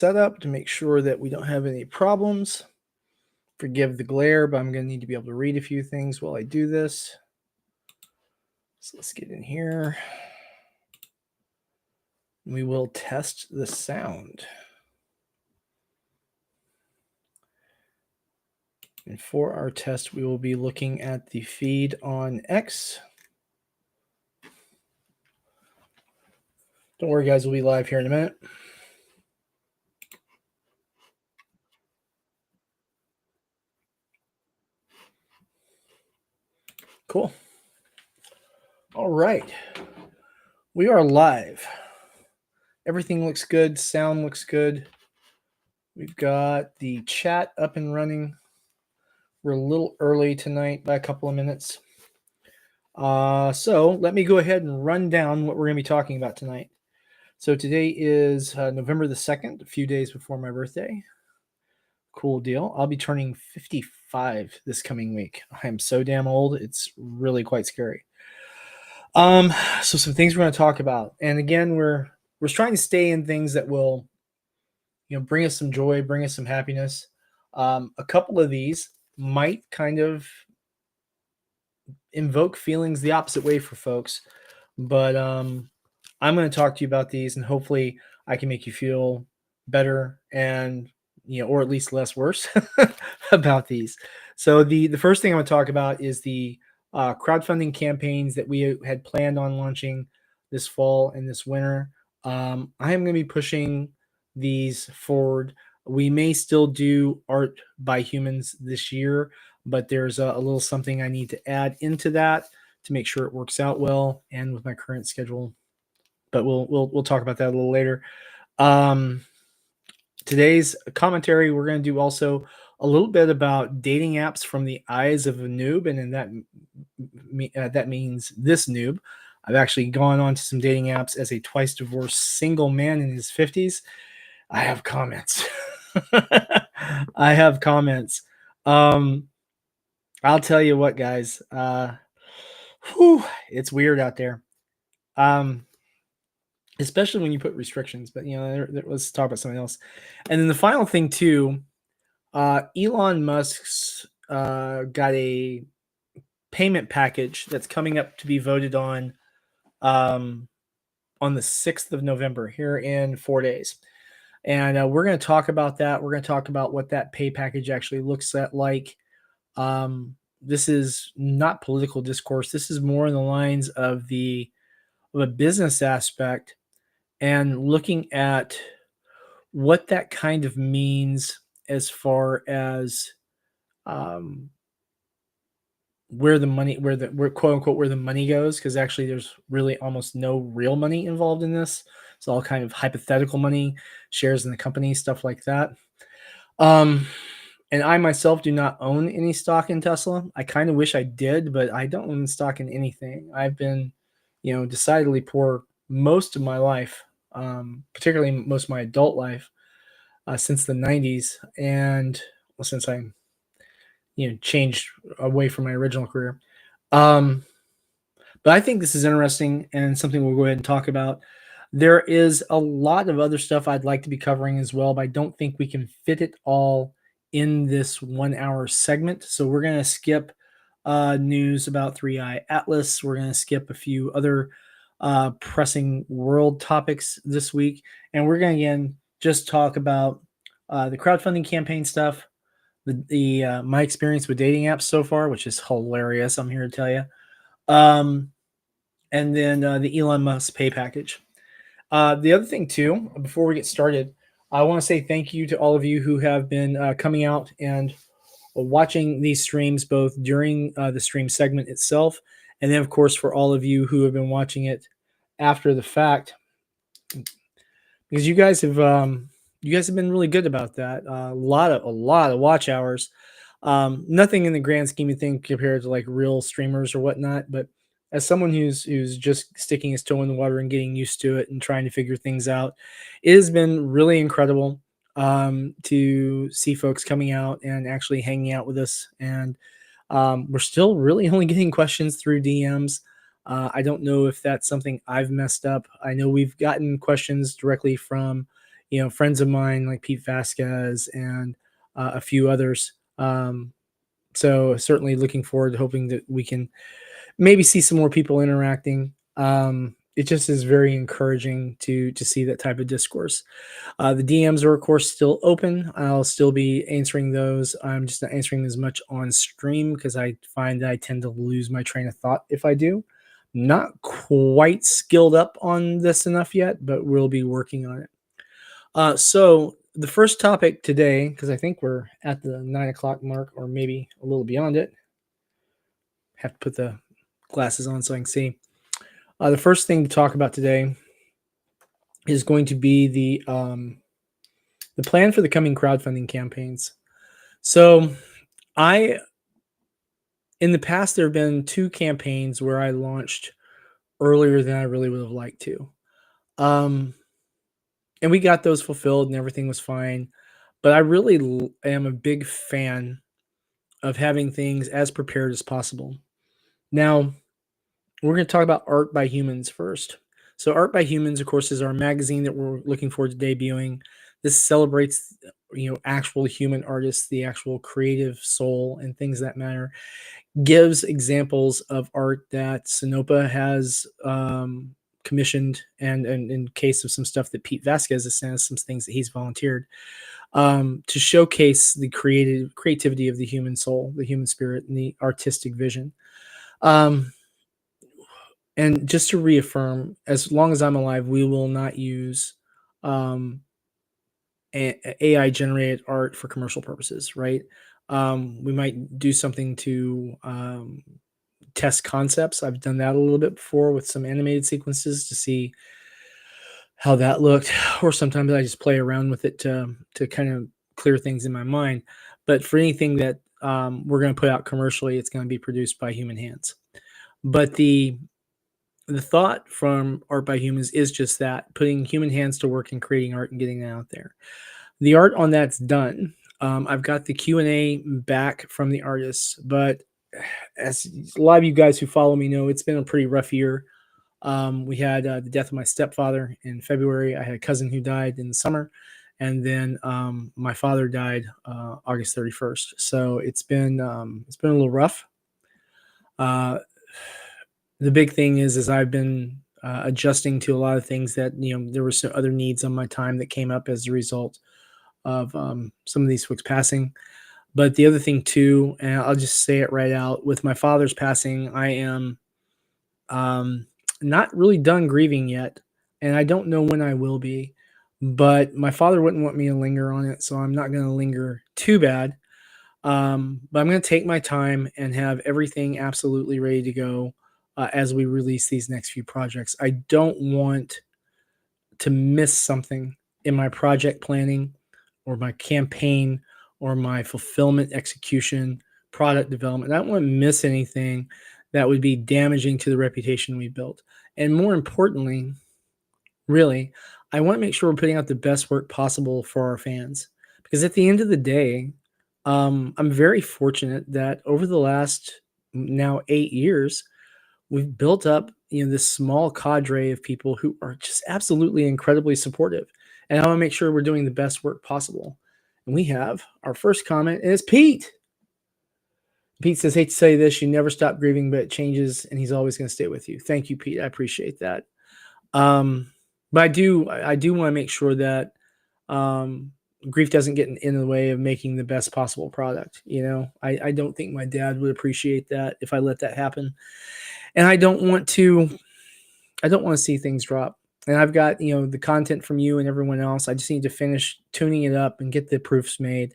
setup to make sure that we don't have any problems. Forgive the glare, but I'm going to need to be able to read a few things while I do this. So let's get in here. We will test the sound. And for our test, we will be looking at the feed on X. Don't worry, guys, we'll be live here in a minute. Cool. All right. We are live. Everything looks good. Sound looks good. We've got the chat up and running. We're a little early tonight by a couple of minutes. So let me go ahead and run down what we're going to be talking about tonight. So today is November the 2nd, a few days before my birthday. Cool deal. I'll be turning 55 this coming week. I am so damn old. It's really quite scary. So some things we're going to talk about. And again, we're trying to stay in things that will, bring us some joy, bring us some happiness. A couple of these might kind of invoke feelings the opposite way for folks, but I'm going to talk to you about these, and hopefully I can make you feel better and or at least less worse about these. So the first thing I'm going to talk about is the crowdfunding campaigns that we had planned on launching this fall and this winter. I am going to be pushing these forward. We may still do art by humans this year, but there's a little something I need to add into that to make sure it works out well and with my current schedule. But we'll talk about that a little later. Today's commentary, we're going to do also a little bit about dating apps from the eyes of a noob, and in that means this noob. I've actually gone on to some dating apps as a twice divorced single man in his 50s. I have comments. I have comments. I'll tell you what, guys. It's weird out there. Especially when you put restrictions, but let's talk about something else. And then the final thing too, Elon Musk's got a payment package that's coming up to be voted on the 6th of November, here in 4 days. And we're going to talk about that. We're going to talk about what that pay package actually looks like. This is not political discourse. This is more in the lines of a business aspect, and looking at what that kind of means as far as where quote unquote where the money goes, because actually there's really almost no real money involved in this. It's all kind of hypothetical money, shares in the company, stuff like that. And I myself do not own any stock in Tesla. I kind of wish I did, but I don't own stock in anything. I've been, decidedly poor most of my life, particularly most of my adult life, since the 90s, and since I, changed away from my original career. But I think this is interesting and something we'll go ahead and talk about. There is a lot of other stuff I'd like to be covering as well, but I don't think we can fit it all in this 1 hour segment. So we're going to skip news about 3i Atlas. We're going to skip a few other pressing world topics this week. And we're going to, again, just talk about the crowdfunding campaign stuff, my experience with dating apps so far, which is hilarious, I'm here to tell you. And then the Elon Musk pay package. The other thing, too, before we get started, I want to say thank you to all of you who have been coming out and watching these streams, both during the stream segment itself, and then, of course, for all of you who have been watching it after the fact, because you guys have been really good about that. A lot of watch hours. Nothing in the grand scheme of things compared to like real streamers or whatnot, but as someone who's just sticking his toe in the water and getting used to it and trying to figure things out, it has been really incredible to see folks coming out and actually hanging out with us. And we're still really only getting questions through DMs. I don't know if that's something I've messed up. I know we've gotten questions directly from, friends of mine like Pete Vasquez and a few others. So certainly looking forward to hoping that we can maybe see some more people interacting. It just is very encouraging to see that type of discourse. The DMs are, of course, still open. I'll still be answering those. I'm just not answering as much on stream because I find that I tend to lose my train of thought if I do. Not quite skilled up on this enough yet, but we'll be working on it. So the first topic today, because I think we're at the 9 o'clock mark or maybe a little beyond it. Have to put the glasses on so I can see. The first thing to talk about today is going to be the plan for the coming crowdfunding campaigns. So in the past, there have been 2 campaigns where I launched earlier than I really would have liked to. And we got those fulfilled and everything was fine. But I really am a big fan of having things as prepared as possible. Now, we're going to talk about Art by Humans first. So Art by Humans, of course, is our magazine that we're looking forward to debuting. This celebrates, actual human artists, the actual creative soul and things that matter. Gives examples of art that Sinopa has commissioned, and in case of some stuff that Pete Vasquez has sent us, some things that he's volunteered to showcase the creativity of the human soul, the human spirit, and the artistic vision. And just to reaffirm, as long as I'm alive, we will not use AI generated art for commercial purposes, right? We might do something to test concepts. I've done that a little bit before with some animated sequences to see how that looked, or sometimes I just play around with it to kind of clear things in my mind. But for anything that we're going to put out commercially, it's going to be produced by human hands. But the thought from Art by Humans is just that, putting human hands to work and creating art and getting it out there. The art on that's done. I've got the Q&A back from the artists, but as a lot of you guys who follow me know, it's been a pretty rough year. We had the death of my stepfather in February. I had a cousin who died in the summer, and then my father died August 31st. So it's been a little rough. The big thing is I've been adjusting to a lot of things that, there were some other needs on my time that came up as a result of some of these folks passing. But the other thing too, and I'll just say it right out, with my father's passing, I am not really done grieving yet, and I don't know when I will be. But my father wouldn't want me to linger on it, so I'm not going to linger too bad. But I'm going to take my time and have everything absolutely ready to go as we release these next few projects. I don't want to miss something in my project planning or my campaign or my fulfillment execution, product development. I don't want to miss anything that would be damaging to the reputation we built. And more importantly, really, I want to make sure we're putting out the best work possible for our fans. Because at the end of the day, I'm very fortunate that over the last now 8 years, we've built up, this small cadre of people who are just absolutely incredibly supportive. And I want to make sure we're doing the best work possible. And we have our first comment is Pete. Pete says, hate to say this, you never stop grieving, but it changes, and he's always going to stay with you. Thank you, Pete. I appreciate that. But I do want to make sure that grief doesn't get in the way of making the best possible product. I don't think my dad would appreciate that if I let that happen. And I don't want to see things drop. And I've got, the content from you and everyone else. I just need to finish tuning it up and get the proofs made.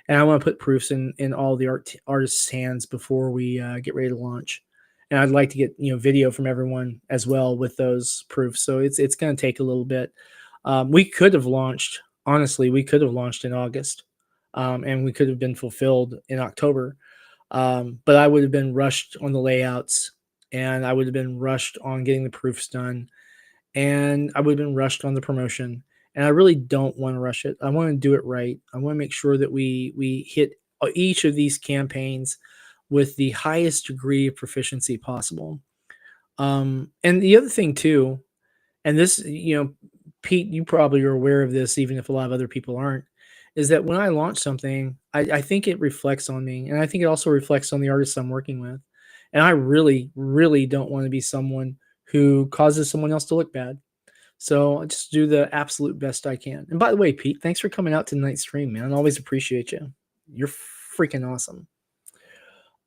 And I want to put proofs in all the artists' hands before we get ready to launch. And I'd like to get, video from everyone as well with those proofs. So it's going to take a little bit. We could have launched in August, and we could have been fulfilled in October. But I would have been rushed on the layouts, and I would have been rushed on getting the proofs done, and I would have been rushed on the promotion. And I really don't want to rush it. I want to do it right. I want to make sure that we hit each of these campaigns with the highest degree of proficiency possible. And the other thing too, and this, Pete, you probably are aware of this, even if a lot of other people aren't, is that when I launch something, I think it reflects on me, and I think it also reflects on the artists I'm working with. And I really, really don't want to be someone who causes someone else to look bad. So I just do the absolute best I can. And by the way, Pete, thanks for coming out to tonight's stream, man. I always appreciate you. You're freaking awesome.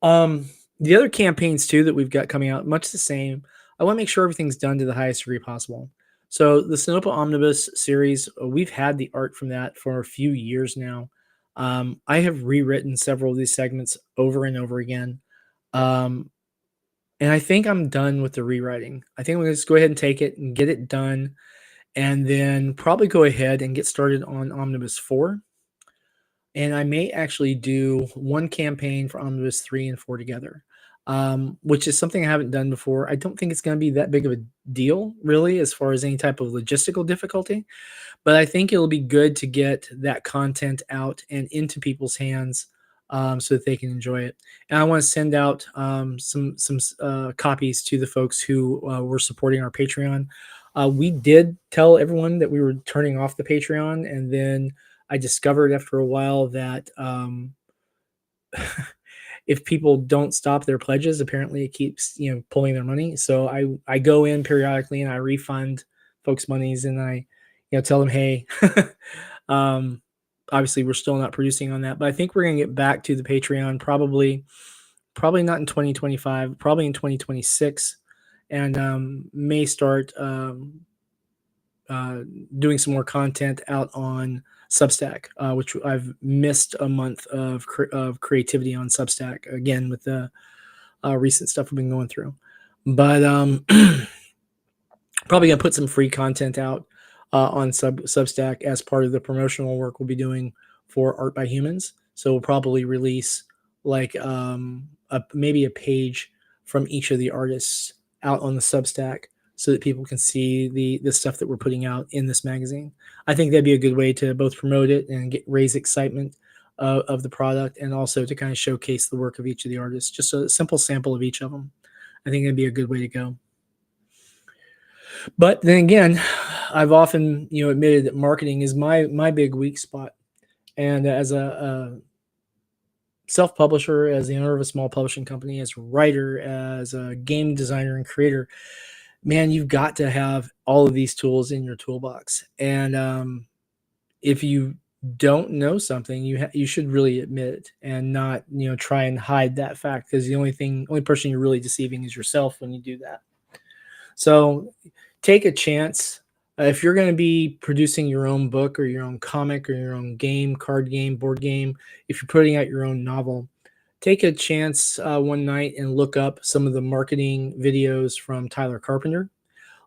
The other campaigns too that we've got coming out, much the same. I want to make sure everything's done to the highest degree possible. So the Sinopa Omnibus series, we've had the art from that for a few years now. I have rewritten several of these segments over and over again. Um, and I think I'm done with the rewriting. I think I'm going to just go ahead and take it and get it done, and then probably go ahead and get started on Omnibus 4. And I may actually do one campaign for Omnibus 3 and 4 together, which is something I haven't done before. I don't think it's going to be that big of a deal, really, as far as any type of logistical difficulty. But I think it'll be good to get that content out and into people's hands, so that they can enjoy it. And I want to send out some copies to the folks who were supporting our Patreon. We did tell everyone that we were turning off the Patreon, and then I discovered after a while that if people don't stop their pledges, apparently it keeps pulling their money. So I go in periodically and I refund folks' monies, and I tell them, hey, obviously we're still not producing on that, but I think we're gonna get back to the Patreon probably not in 2025, probably in 2026, and may start doing some more content out on Substack, which I've missed a month of creativity on Substack again with the recent stuff we've been going through. But probably gonna put some free content out on Substack as part of the promotional work we'll be doing for Art by Humans. So we'll probably release like maybe a page from each of the artists out on the Substack, so that people can see the stuff that we're putting out in this magazine. I think that'd be a good way to both promote it and raise excitement of the product, and also to kind of showcase the work of each of the artists. Just a simple sample of each of them. I think that'd be a good way to go. But then again, I've often admitted that marketing is my big weak spot, and as a self-publisher, as the owner of a small publishing company, as a writer, as a game designer and creator, man, you've got to have all of these tools in your toolbox. And if you don't know something, you should really admit it, and not try and hide that fact, because the only person you're really deceiving is yourself when you do that. So take a chance. If you're going to be producing your own book or your own comic or your own game, card game, board game, if you're putting out your own novel, take a chance one night and look up some of the marketing videos from Tyler Carpenter.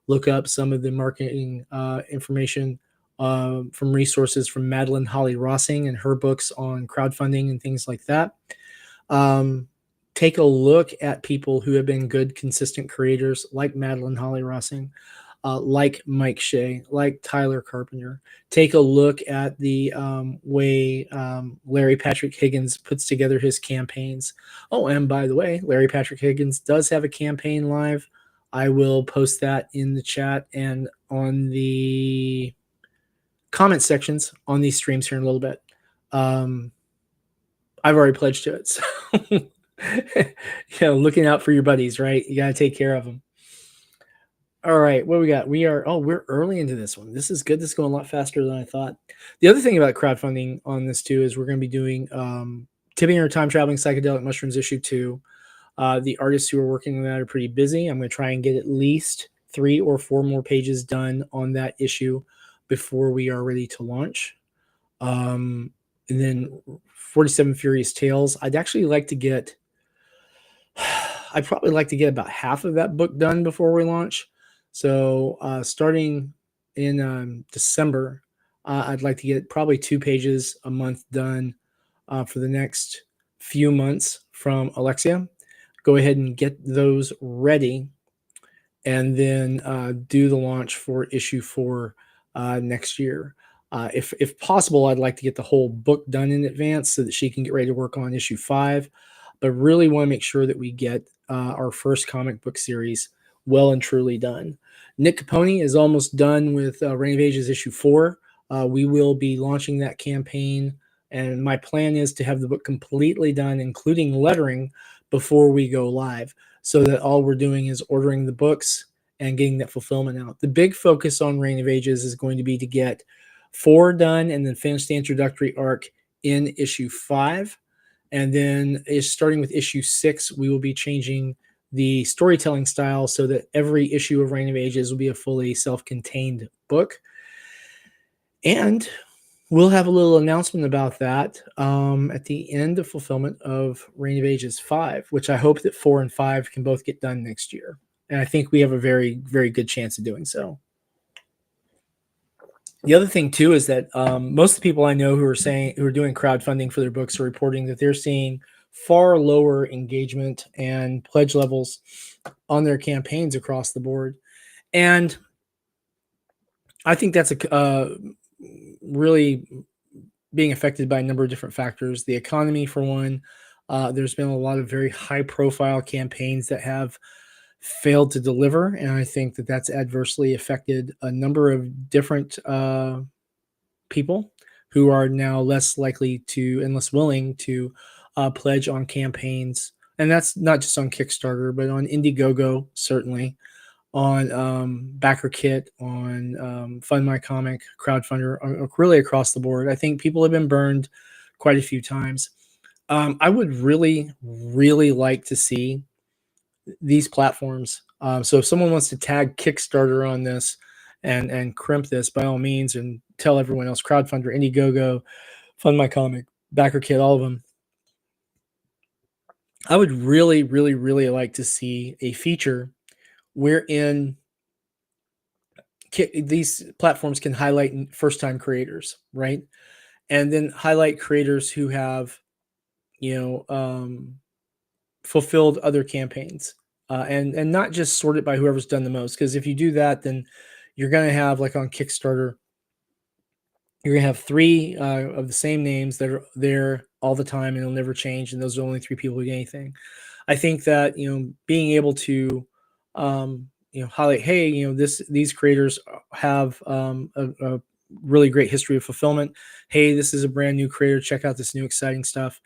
Look up some of the marketing information from resources from Madeline Holly Rossing and her books on crowdfunding and things like that. Take a look at people who have been good, consistent creators like Madeline Holly Rossing, like Mike Shea, like Tyler Carpenter. Take a look at the way Larry Patrick Higgins puts together his campaigns. Oh, and by the way, Larry Patrick Higgins does have a campaign live. I will post that in the chat and on the comment sections on these streams here in a little bit. I've already pledged to it. So looking out for your buddies, right? You got to take care of them. All right, what we got? We're early into this one. This is good. This is going a lot faster than I thought. The other thing about crowdfunding on this too is we're going to be doing Tipping Our Time Traveling Psychedelic Mushrooms issue 2. The artists who are working on that are pretty busy. I'm going to try and get at least 3 or 4 more pages done on that issue before we are ready to launch. And then 47 Furious Tales. I'd probably like to get about half of that book done before we launch. So starting in December, I'd like to get probably 2 pages a month done for the next few months from Alexia. Go ahead and get those ready, and then do the launch for issue 4 next year. If possible, I'd like to get the whole book done in advance so that she can get ready to work on issue 5. But really want to make sure that we get our first comic book series well and truly done. Nick Capone is almost done with Reign of Ages issue 4. We will be launching that campaign, and my plan is to have the book completely done, including lettering, before we go live, so that all we're doing is ordering the books and getting that fulfillment out. The big focus on Reign of Ages is going to be to get 4 done and then finish the introductory arc in issue 5. And then starting with issue 6, we will be changing the storytelling style so that every issue of Reign of Ages will be a fully self-contained book. And we'll have a little announcement about that at the end of fulfillment of Reign of Ages 5, which I hope that 4 and 5 can both get done next year. And I think we have a very, very good chance of doing so. The other thing too is that most of the people I know who are doing crowdfunding for their books are reporting that they're seeing far lower engagement and pledge levels on their campaigns across the board. And I think that's really being affected by a number of different factors. The economy, for one. There's been a lot of very high-profile campaigns that have failed to deliver, and I think that that's adversely affected a number of different people who are now less likely to and less willing to pledge on campaigns. And that's not just on Kickstarter, but on Indiegogo, certainly, on BackerKit, on Fund My Comic, Crowdfunder, really across the board. I think people have been burned quite a few times. I would really, really like to see these platforms. So if someone wants to tag Kickstarter on this and crimp this, by all means, and tell everyone else, Crowdfunder, Indiegogo, Fund My Comic, BackerKit, all of them. I would really, really, really like to see a feature wherein these platforms can highlight first-time creators, right? And then highlight creators who have, fulfilled other campaigns, and not just sort it by whoever's done the most. Because if you do that, then you're going to have, like on Kickstarter, you're going to have 3 of the same names that are there all the time, and it'll never change. And those are only 3 people who get anything. I think that, being able to, highlight, hey, these creators have a really great history of fulfillment. Hey, this is a brand new creator. Check out this new exciting stuff.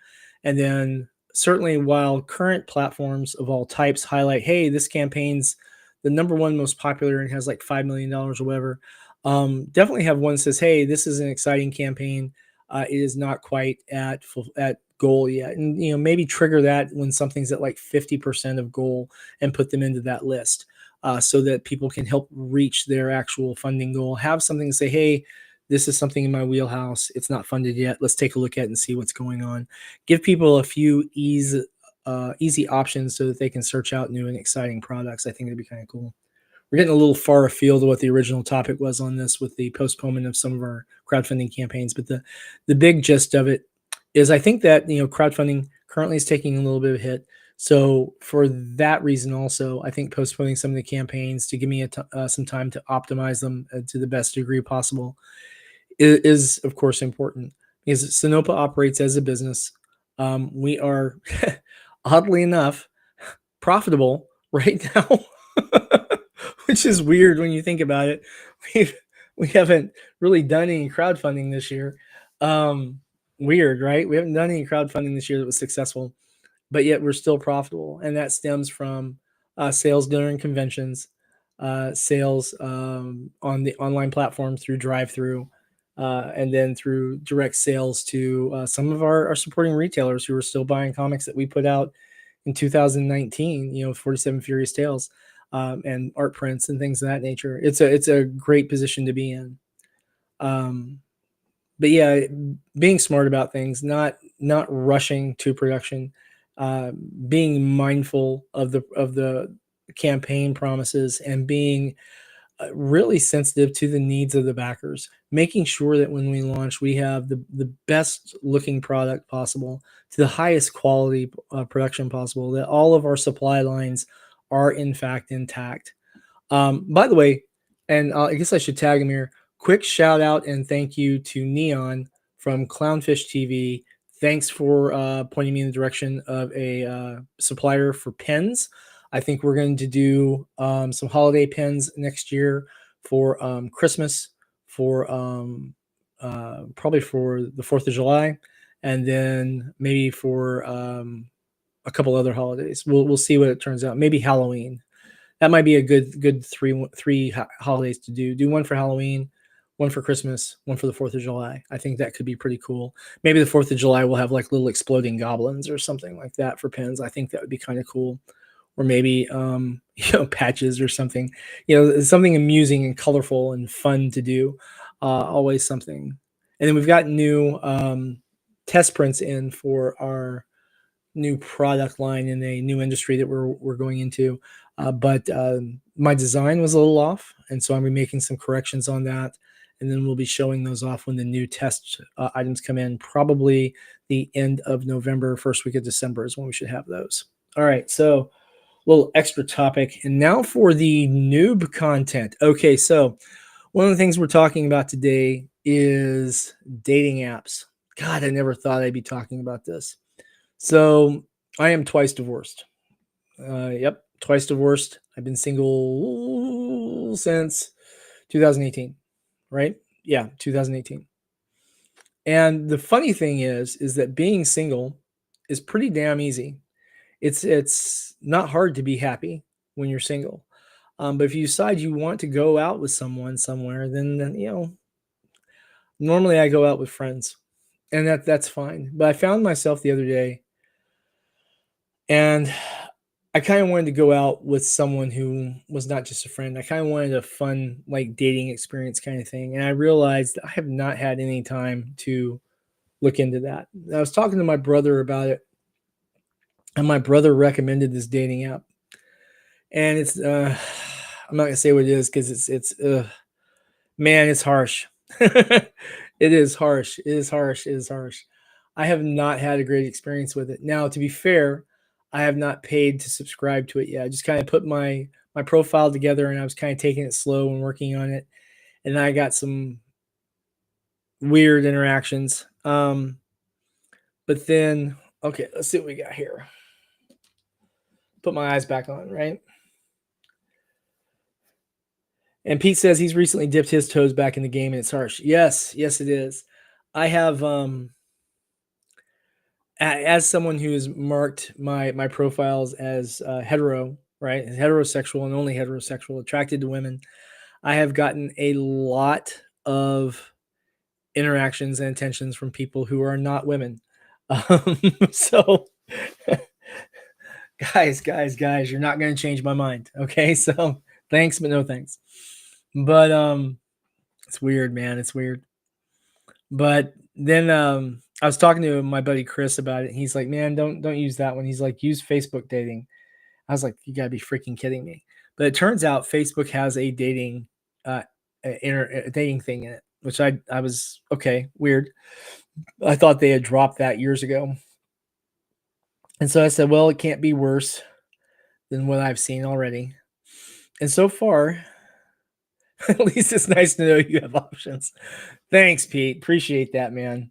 And then certainly, while current platforms of all types highlight, hey, this campaign's the number 1 most popular and has like $5 million or whatever, definitely have one that says, hey, this is an exciting campaign. It is not quite at goal yet. And, maybe trigger that when something's at like 50% of goal and put them into that list, so that people can help reach their actual funding goal. Have something to say, hey, this is something in my wheelhouse. It's not funded yet. Let's take a look at it and see what's going on. Give people a few easy options so that they can search out new and exciting products. I think it'd be kind of cool. We're getting a little far afield of what the original topic was on this with the postponement of some of our crowdfunding campaigns. But the big gist of it is, I think that, crowdfunding currently is taking a little bit of a hit. So for that reason also, I think postponing some of the campaigns to give me some time to optimize them to the best degree possible is of course important, because Sinopa operates as a business. We are oddly enough profitable right now, which is weird when you think about it. We haven't really done any crowdfunding this year. Weird, right? We haven't done any crowdfunding this year that was successful, but yet we're still profitable, and that stems from sales during conventions, sales on the online platform through drive-through, and then through direct sales to some of our supporting retailers who are still buying comics that we put out in 2019, 47 Furious Tales, and art prints and things of that nature. It's a great position to be in. But yeah, being smart about things, not rushing to production, being mindful of the campaign promises, and being really sensitive to the needs of the backers, making sure that when we launch, we have the best looking product possible to the highest quality production possible, that all of our supply lines are in fact intact. By the way, and I guess I should tag him here, quick shout out and thank you to Neon from Clownfish TV. Thanks for pointing me in the direction of a supplier for pens. I think we're going to do some holiday pins next year for Christmas, for probably for the 4th of July, and then maybe for a couple other holidays. We'll see what it turns out. Maybe Halloween. That might be a good three holidays to do. Do one for Halloween, one for Christmas, one for the 4th of July. I think that could be pretty cool. Maybe the 4th of July will have like little exploding goblins or something like that for pins. I think that would be kind of cool. Or maybe patches or something. Something amusing and colorful and fun to do. Always something. And then we've got new test prints in for our new product line in a new industry that we're going into. But my design was a little off, and so I'm making some corrections on that. And then we'll be showing those off when the new test items come in. Probably the end of November, first week of December is when we should have those. All right, so a little extra topic. And now for the noob content. Okay, so one of the things we're talking about today is dating apps. God, I never thought I'd be talking about this. So I am twice divorced. Yep, twice divorced. I've been single since 2018, right? Yeah, 2018. And the funny thing is that being single is pretty damn easy. It's not hard to be happy when you're single. But if you decide you want to go out with someone somewhere, then normally I go out with friends, and that's fine. But I found myself the other day, and I kind of wanted to go out with someone who was not just a friend. I kind of wanted a fun, like, dating experience kind of thing. And I realized that I have not had any time to look into that. I was talking to my brother about it, and my brother recommended this dating app. And it's, I'm not going to say what it is because man, it's harsh. It is harsh. It is harsh. It is harsh. I have not had a great experience with it. Now, to be fair, I have not paid to subscribe to it yet. I just kind of put my profile together, and I was kind of taking it slow and working on it. And I got some weird interactions. But then, okay, let's see what we got here. Put my eyes back on, right? And Pete says he's recently dipped his toes back in the game, and it's harsh. Yes, it is. I have as someone who's marked my profiles as hetero, right? Heterosexual and only heterosexual, attracted to women. I have gotten a lot of interactions and attentions from people who are not women. So guys, you're not going to change my mind. Okay. So thanks, but no thanks. But it's weird, man. It's weird. But then I was talking to my buddy Chris about it. And he's like, man, don't use that one. He's like, use Facebook dating. I was like, you gotta be freaking kidding me. But it turns out Facebook has a dating dating thing in it, which I was okay, weird. I thought they had dropped that years ago. And so I said, well, it can't be worse than what I've seen already. And so far, at least it's nice to know you have options. Thanks, Pete. Appreciate that, man.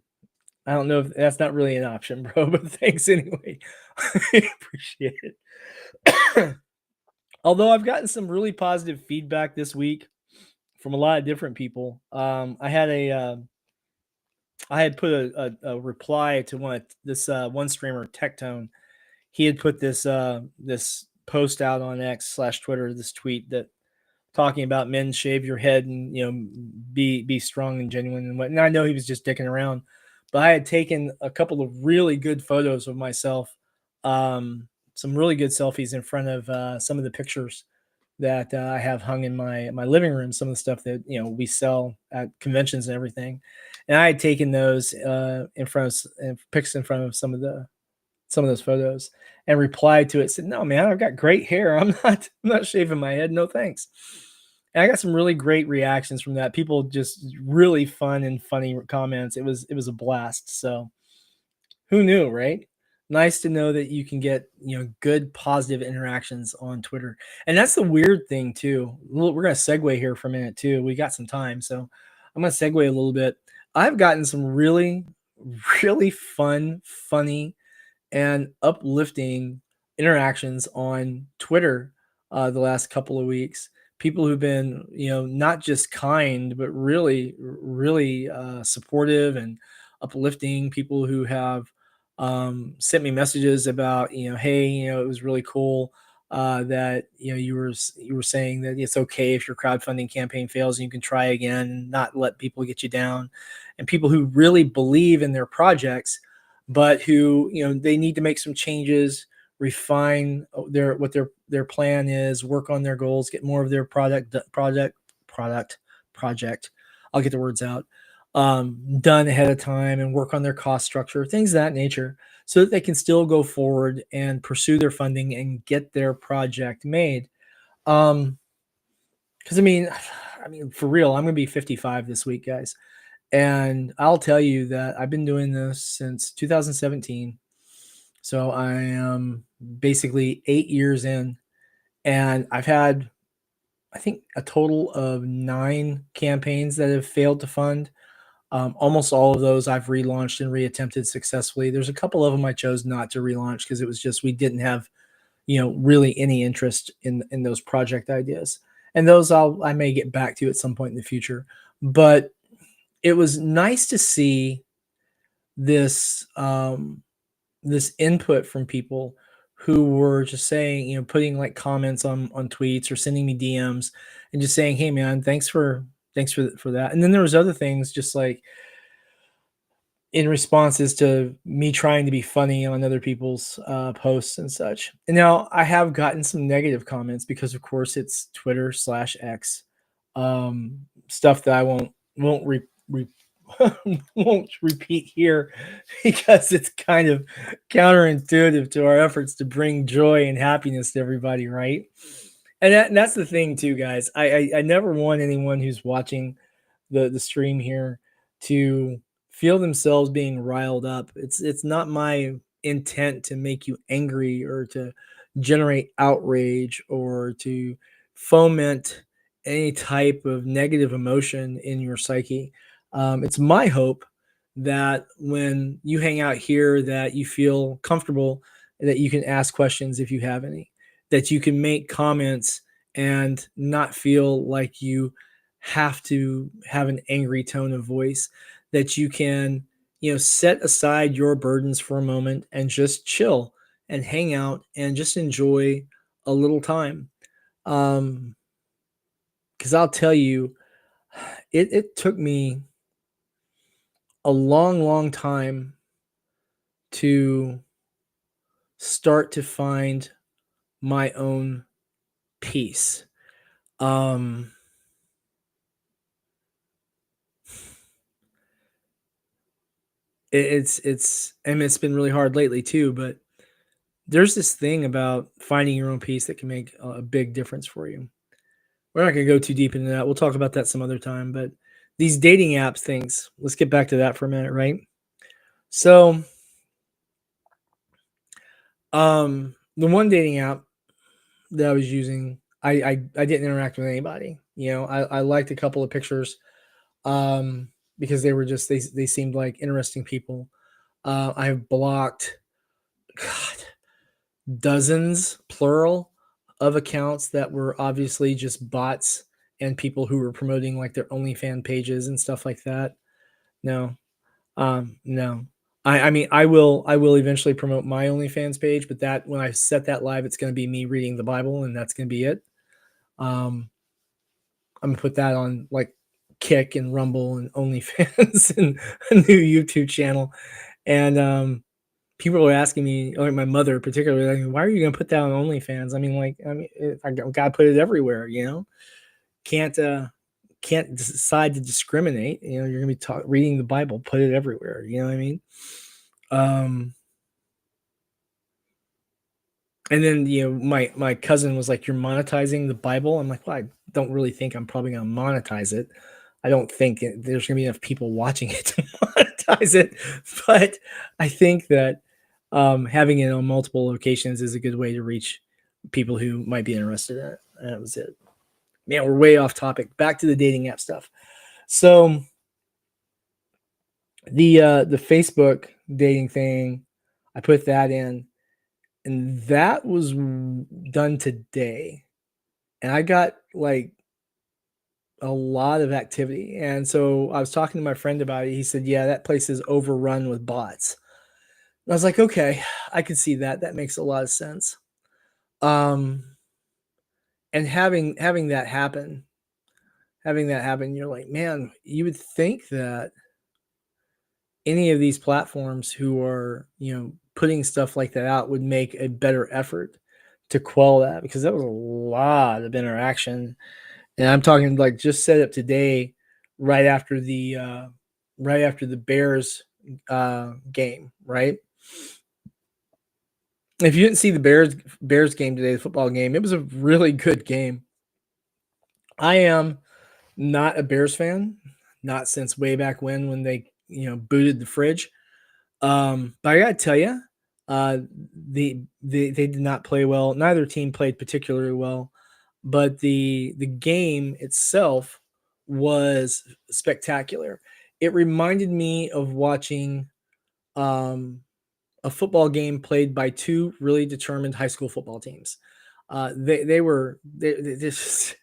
I don't know if that's not really an option, bro, but thanks anyway. I appreciate it. Although I've gotten some really positive feedback this week from a lot of different people. I had put a reply to one streamer, Tectone. He had put this post out on X/Twitter, this tweet that talking about men shave your head and be strong and genuine and what. And I know he was just dicking around, but I had taken a couple of really good photos of myself, some really good selfies in front of some of the pictures that I have hung in my living room. Some of the stuff that we sell at conventions and everything, and I had taken those in front of pics in front of some of those photos, and replied to it, said, no, man, I've got great hair. I'm not shaving my head. No, thanks. And I got some really great reactions from that. People just really fun and funny comments. It was a blast. So who knew, right? Nice to know that you can get, good positive interactions on Twitter. And that's the weird thing too. We're going to segue here for a minute too. We got some time. So I'm going to segue a little bit. I've gotten some really, really fun, funny, and uplifting interactions on Twitter the last couple of weeks. People who've been, not just kind, but really, really supportive and uplifting. People who have sent me messages about, hey, it was really cool that you were saying that it's okay if your crowdfunding campaign fails and you can try again and not let people get you down. And people who really believe in their projects, but who they need to make some changes, refine their plan is, work on their goals, get more of their project. I'll get the words out, done ahead of time, and work on their cost structure, things of that nature, so that they can still go forward and pursue their funding and get their project made. Because I mean, for real, I'm gonna be 55 this week, guys, and I'll tell you that I've been doing this since 2017. So I am basically 8 years in, and I've had, I think, a total of 9 campaigns that have failed to fund. Almost all of those I've relaunched and reattempted successfully. There's a couple of them I chose not to relaunch because it was just we didn't have, really any interest in those project ideas. And those I may get back to at some point in the future. But it was nice to see this this input from people who were just saying, putting like comments on tweets or sending me DMs and just saying, "Hey man, thanks for that." And then there was other things just like in responses to me trying to be funny on other people's posts and such. And now I have gotten some negative comments because, of course, it's Twitter/X, stuff that I won't repeat here because it's kind of counterintuitive to our efforts to bring joy and happiness to everybody, right? And that's the thing too, guys. I never want anyone who's watching the stream here to feel themselves being riled up. It's not my intent to make you angry or to generate outrage or to foment any type of negative emotion in your psyche. It's my hope that when you hang out here, that you feel comfortable, that you can ask questions if you have any, that you can make comments and not feel like you have to have an angry tone of voice, that you can, set aside your burdens for a moment and just chill and hang out and just enjoy a little time. Because I'll tell you, it took me a long, long time to start to find my own peace. Um, it's been really hard lately too, but there's this thing about finding your own peace that can make a big difference for you. We're not going to go too deep into that. We'll talk about that some other time, but these dating apps things, let's get back to that for a minute, right? So, the one dating app that I was using, I didn't interact with anybody. I liked a couple of pictures because they were just they seemed like interesting people. I have blocked, God, dozens, plural, of accounts that were obviously just bots and people who were promoting like their OnlyFans pages and stuff like that. No, no. I mean, I will eventually promote my OnlyFans page, but that when I set that live, it's going to be me reading the Bible, and that's going to be it. Um, I'm gonna put that on like Kick and Rumble and OnlyFans and a new YouTube channel. And people are asking me, like my mother particularly, like, why are you gonna put that on OnlyFans? I gotta put it everywhere, Can't can't decide to discriminate. You're gonna be reading the Bible, put it everywhere. You know what I mean? Um, and then my cousin was like, "You're monetizing the Bible." I'm like, "Well, I don't really think I'm probably gonna monetize it. I don't think there's gonna be enough people watching it to monetize it, but I think that having it on multiple locations is a good way to reach people who might be interested in it." And that was it. Man, we're way off topic. Back to the dating app stuff. So the Facebook dating thing, I put that in, and that was done today. And I got like a lot of activity. And so I was talking to my friend about it. He said, "Yeah, that place is overrun with bots." And I was like, "Okay, I can see that. That makes a lot of sense." Um, and having that happen, you're like, man, you would think that any of these platforms who are, putting stuff like that out would make a better effort to quell that, because that was a lot of interaction. And I'm talking like just set up today, right after the Bears game, right? If you didn't see the Bears game today, the football game, it was a really good game. I am not a Bears fan, not since way back when they booted the fridge. But I gotta tell you, they did not play well. Neither team played particularly well, but the game itself was spectacular. It reminded me of watching um, a football game played by two really determined high school football teams. They just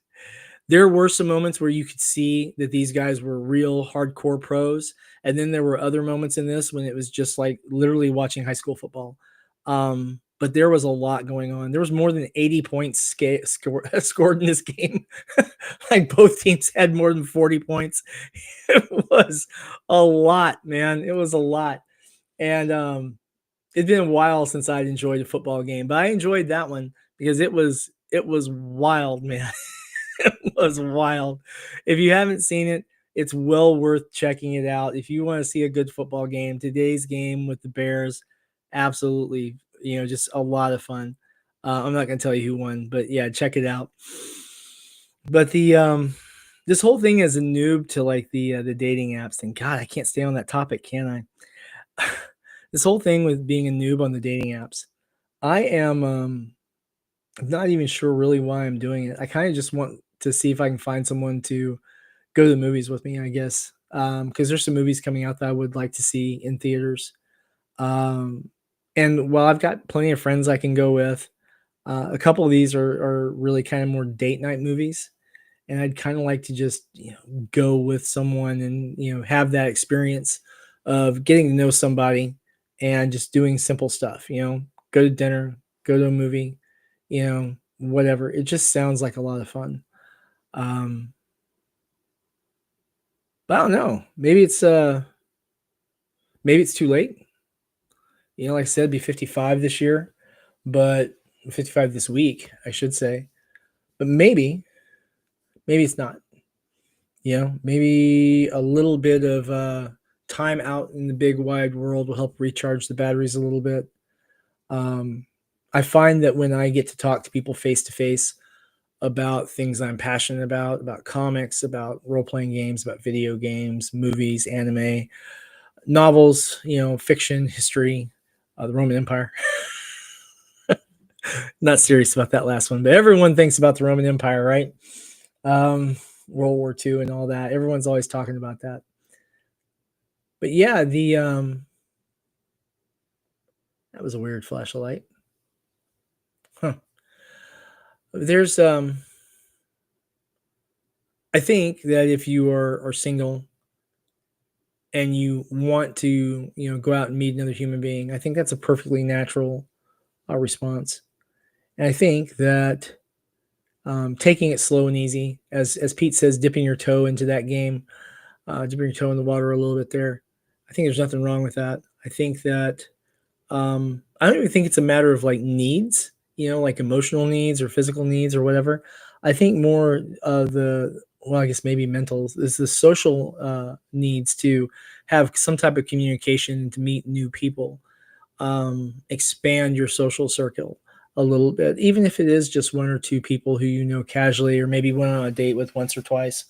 there were some moments where you could see that these guys were real hardcore pros, and then there were other moments in this when it was just like literally watching high school football. But there was a lot going on. There was more than 80 points scored in this game. Like both teams had more than 40 points. It was a lot, man. It was a lot. And it'd been a while since I'd enjoyed a football game, but I enjoyed that one because it was wild, man. It was wild. If you haven't seen it, it's well worth checking it out. If you want to see a good football game, today's game with the Bears, absolutely, just a lot of fun. I'm not going to tell you who won, but yeah, check it out. But this whole thing as a noob to like the dating apps, and God, I can't stay on that topic, can I? This whole thing with being a noob on the dating apps, I am I'm not even sure really why I'm doing it. I kind of just want to see if I can find someone to go to the movies with me, I guess. Because there's some movies coming out that I would like to see in theaters. Um, and while I've got plenty of friends I can go with, a couple of these are really kind of more date night movies. And I'd kind of like to just go with someone and have that experience of getting to know somebody and just doing simple stuff. Go to dinner, go to a movie, whatever. It just sounds like a lot of fun. Um, but I don't know. Maybe it's too late. Like I said, be 55 this year, but 55 this week, I should say. But maybe it's not. Maybe a little bit of time out in the big wide world will help recharge the batteries a little bit. I find that when I get to talk to people face to face about things I'm passionate about comics, about role playing games, about video games, movies, anime, novels, fiction, history, the Roman Empire. Not serious about that last one, but everyone thinks about the Roman Empire, right? World War II and all that. Everyone's always talking about that. But yeah, that was a weird flashlight. Huh. There's I think that if you are single and you want to, go out and meet another human being, I think that's a perfectly natural response. And I think that taking it slow and easy, as Pete says, dipping your toe into that game, dipping your toe in the water a little bit there, I think there's nothing wrong with that. I think that I don't even think it's a matter of like needs, like emotional needs or physical needs or whatever. I think more of I guess maybe mental is the social needs to have some type of communication, to meet new people, expand your social circle a little bit, even if it is just one or two people who casually, or maybe went on a date with once or twice.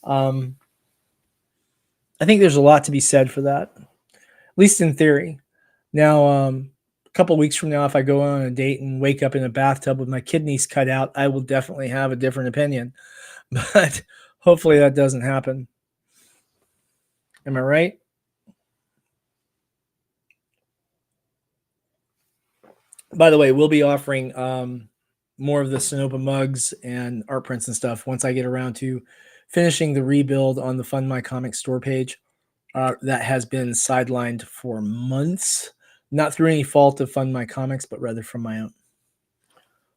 Um, I think there's a lot to be said for that, at least in theory. Now, a couple of weeks from now, if I go on a date and wake up in a bathtub with my kidneys cut out, I will definitely have a different opinion. But hopefully that doesn't happen. Am I right? By the way, we'll be offering more of the Sonoma mugs and art prints and stuff once I get around to finishing the rebuild on the Fund My Comics store page. That has been sidelined for months, not through any fault of Fund My Comics, but rather from my own.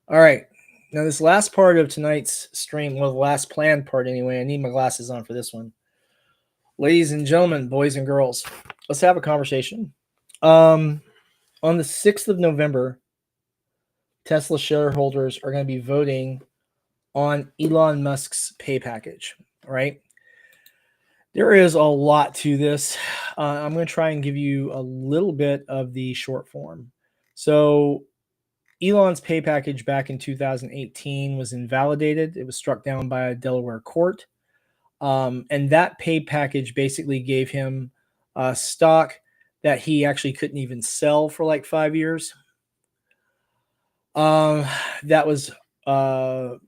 All right. Now, this last part of tonight's stream, well, the last planned part anyway, I need my glasses on for this one. Ladies and gentlemen, boys and girls, let's have a conversation. On the 6th of November, Tesla shareholders are going to be voting on Elon Musk's pay package, right? There is a lot to this. I'm going to try and give you a little bit of the short form. So, Elon's pay package back in 2018 was invalidated. It was struck down by a Delaware court. And that pay package basically gave him stock that he actually couldn't even sell for like 5 years. That was a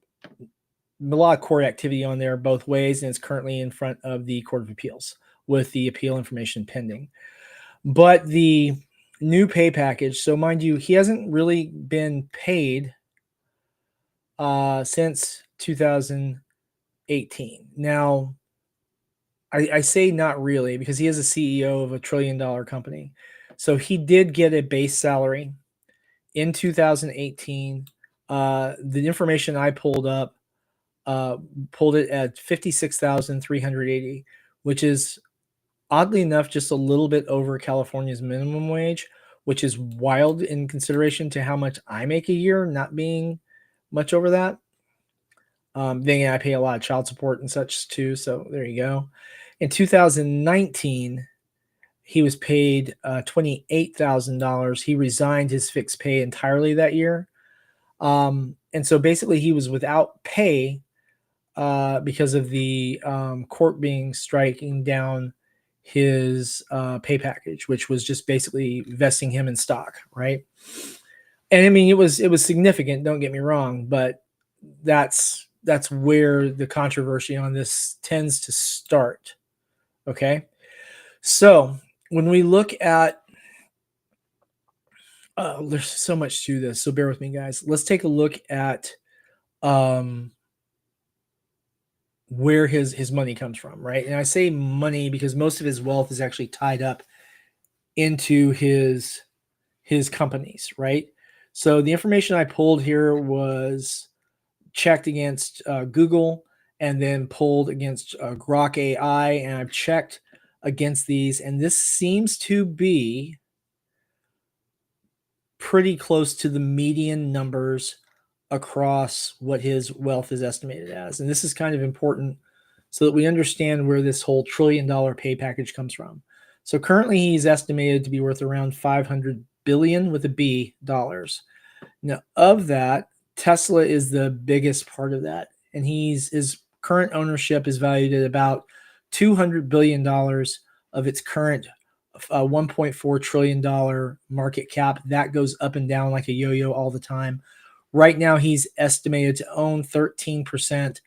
lot of court activity on there both ways, and it's currently in front of the Court of Appeals with the appeal information pending. But the new pay package, so mind you, he hasn't really been paid since 2018. Now, I say not really because he is a CEO of a $1 trillion company. So he did get a base salary in 2018. The information I pulled up pulled it at 56,380, which is oddly enough just a little bit over California's minimum wage, which is wild in consideration to how much I make a year, not being much over that. Then I pay a lot of child support and such too, so there you go. In 2019, he was paid $28,000. He resigned his fixed pay entirely that year. And so basically he was without pay because of the court being striking down his pay package, which was just basically vesting him in stock, right? And I mean, it was significant, don't get me wrong, but that's where the controversy on this tends to start. Okay. So when we look at, there's so much to this, so bear with me, guys. Let's take a look at where his money comes from, right? And I say money because most of his wealth is actually tied up into his companies, right? So the information I pulled here was checked against Google and then pulled against Grok AI, and I've checked against these, and this seems to be pretty close to the median numbers across what his wealth is estimated as. And this is kind of important so that we understand where this whole $1 trillion pay package comes from. So currently he's estimated to be worth around 500 billion with a B dollars. Now, of that, Tesla is the biggest part of that. And his current ownership is valued at about $200 billion of its current $1.4 trillion market cap. That goes up and down like a yo-yo all the time. Right now, he's estimated to own 13%,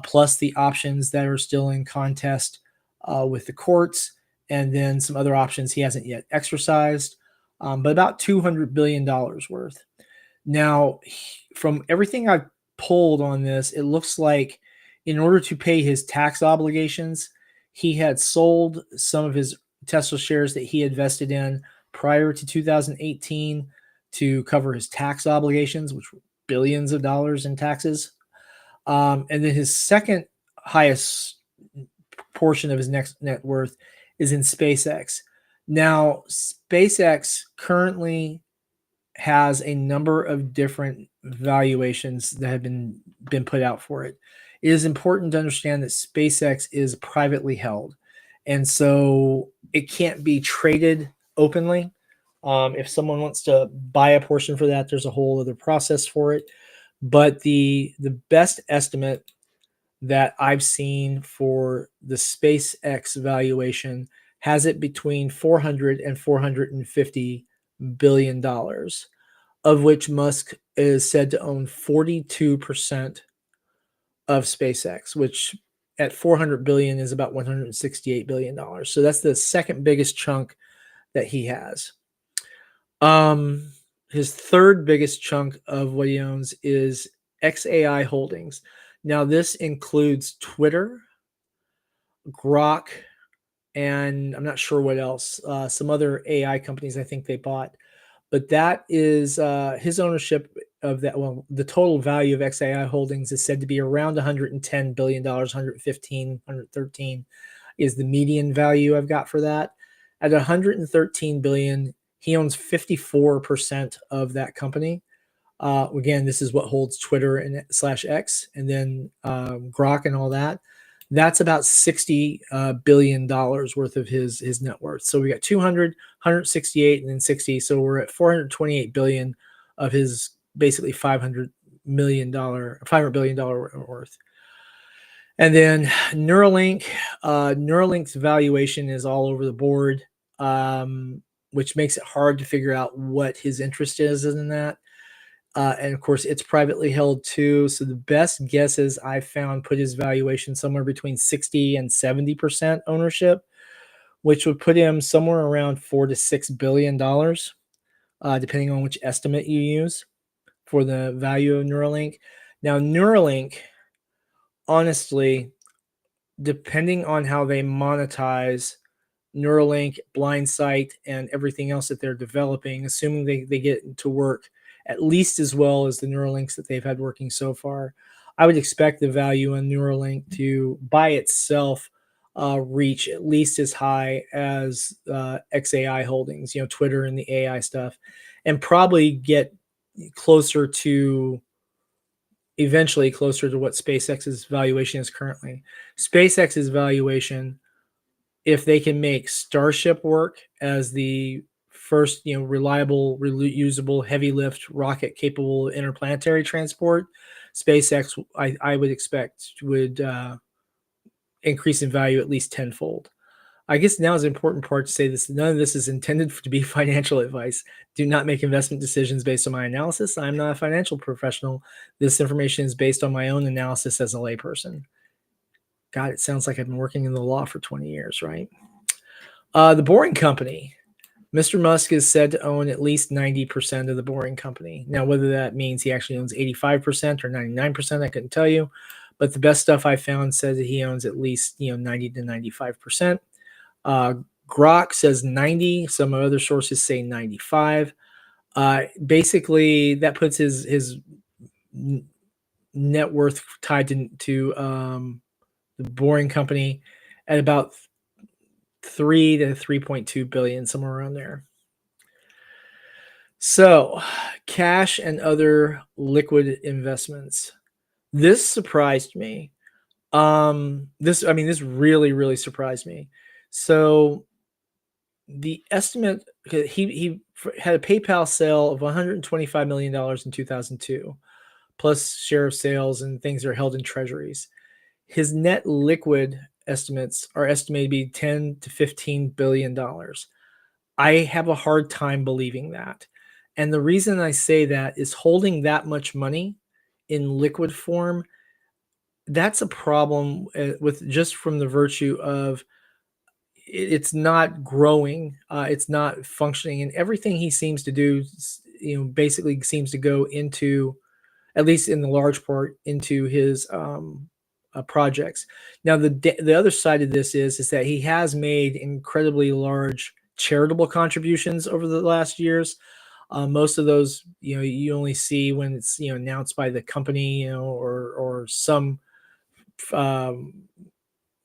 plus the options that are still in contest with the courts, and then some other options he hasn't yet exercised, but about $200 billion worth. Now, from everything I've pulled on this, it looks like in order to pay his tax obligations, he had sold some of his Tesla shares that he had vested in prior to 2018 to cover his tax obligations, which were billions of dollars in taxes. And then his second highest portion of his net worth is in SpaceX. Now, SpaceX currently has a number of different valuations that have been put out for it. It is important to understand that SpaceX is privately held, and so it can't be traded openly. If someone wants to buy a portion for that, there's a whole other process for it. But the best estimate that I've seen for the SpaceX valuation has it between 400 and 450 billion dollars, of which Musk is said to own 42% of SpaceX, which at 400 billion is about 168 billion dollars. So that's the second biggest chunk that he has. his third biggest chunk of what he owns is XAI Holdings. Now, this includes Twitter, Grok, and I'm not sure what else. Some other AI companies I think they bought. But that is his ownership of that. Well, the total value of XAI Holdings is said to be around $110 billion, 115, 113 is the median value I've got for that. At 113 billion, he owns 54% of that company. Again, this is what holds Twitter and /X, and then Grok and all that. That's about $60 billion worth of his net worth. So we got 200, 168, and then 60. So we're at 428 billion of his basically $500 billion worth. And then Neuralink, Neuralink's valuation is all over the board, which makes it hard to figure out what his interest is in that. And of course, it's privately held too. So the best guesses I found put his valuation somewhere between 60 and 70% ownership, which would put him somewhere around $4 to $6 billion, depending on which estimate you use for the value of Neuralink. Now, Neuralink, honestly, depending on how they monetize Neuralink, Blindsight, and everything else that they're developing, assuming they get to work at least as well as the Neuralinks that they've had working so far, I would expect the value on Neuralink to, by itself, reach at least as high as XAI Holdings, Twitter and the AI stuff, and probably get eventually closer to what SpaceX's valuation is currently. SpaceX's valuation, if they can make Starship work as the first, reliable, reusable, heavy lift rocket capable of interplanetary transport, SpaceX, I would expect, would increase in value at least tenfold. I guess now is an important part to say this. None of this is intended to be financial advice. Do not make investment decisions based on my analysis. I'm not a financial professional. This information is based on my own analysis as a layperson. God, it sounds like I've been working in the law for 20 years, right? The Boring Company. Mr. Musk is said to own at least 90% of the Boring Company. Now, whether that means he actually owns 85% or 99%, I couldn't tell you. But the best stuff I found says that he owns at least 90 to 95%. Grok says 90. Some other sources say 95. Basically, that puts his net worth tied to the Boring Company at about 3 to 3.2 billion, somewhere around there. So, cash and other liquid investments. This surprised me. This really, really surprised me. So, the estimate, he had a PayPal sale of $125 million in 2002, plus share of sales and things that are held in treasuries. His net liquid estimates are estimated to be $10 to $15 billion. I have a hard time believing that. And the reason I say that is holding that much money in liquid form, that's a problem with just from the virtue of it's not growing, it's not functioning, and everything he seems to do, basically seems to go into, at least in the large part, into his projects. Now, the other side of this is that he has made incredibly large charitable contributions over the last years. Most of those, you only see when it's announced by the company, or some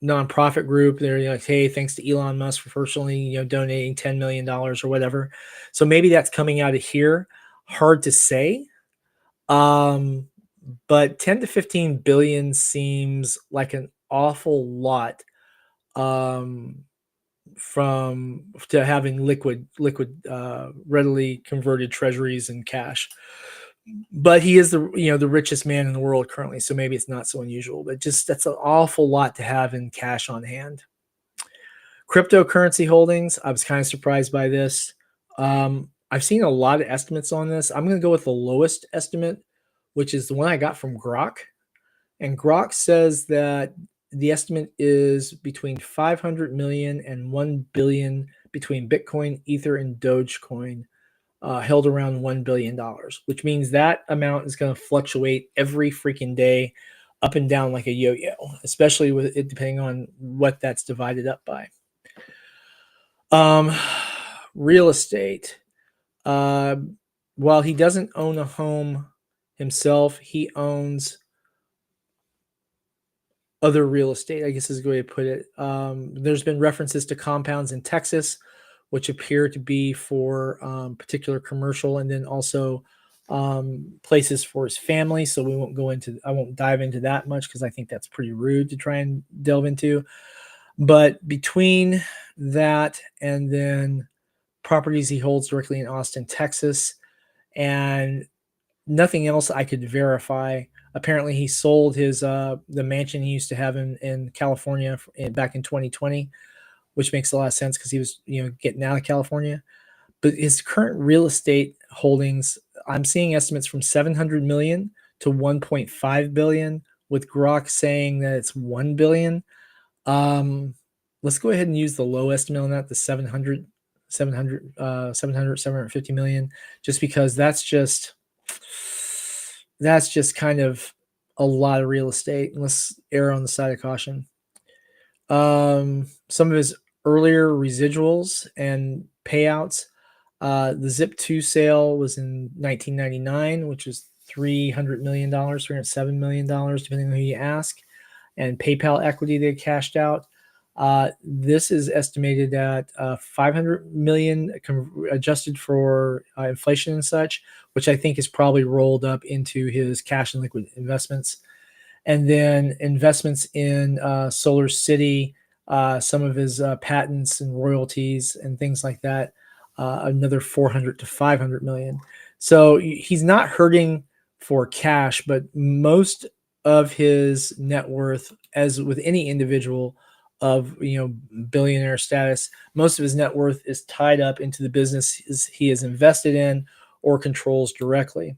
nonprofit group. They're like, hey, thanks to Elon Musk for personally, donating $10 million or whatever. So maybe that's coming out of here. Hard to say. But 10 to 15 billion seems like an awful lot to having liquid readily converted treasuries and cash. But he is the richest man in the world currently, so maybe it's not so unusual, but just that's an awful lot to have in cash on hand. Cryptocurrency holdings, I was kind of surprised by this. I've seen a lot of estimates on this. I'm going to go with the lowest estimate, which is the one I got from Grok. And Grok says that the estimate is between 500 million and 1 billion between Bitcoin, Ether, and Dogecoin held around $1 billion, which means that amount is going to fluctuate every freaking day up and down like a yo-yo, especially with it depending on what that's divided up by. Real estate. While he doesn't own a home himself, he owns other real estate, I guess is a good way to put it. There's been references to compounds in Texas, which appear to be for particular commercial, and then also places for his family. So I won't dive into that much because I think that's pretty rude to try and delve into. But between that and then properties he holds directly in Austin, Texas, and nothing else I could verify. Apparently, he sold his the mansion he used to have in California back in 2020, which makes a lot of sense because he was getting out of California. But his current real estate holdings, I'm seeing estimates from 700 million to 1.5 billion, with Grok saying that it's 1 billion. Let's go ahead and use the low estimate on that, the 750 million, just because that's just kind of a lot of real estate. Let's err on the side of caution. Some of his earlier residuals and payouts. The Zip2 sale was in 1999, which was $300 million, $307 million, depending on who you ask. And PayPal equity they cashed out. This is estimated at 500 million adjusted for inflation and such, which I think is probably rolled up into his cash and liquid investments. And then investments in Solar City, some of his patents and royalties and things like that, another 400 to 500 million. So he's not hurting for cash, but most of his net worth, as with any individual of billionaire status, most of his net worth is tied up into the business he is invested in or controls directly.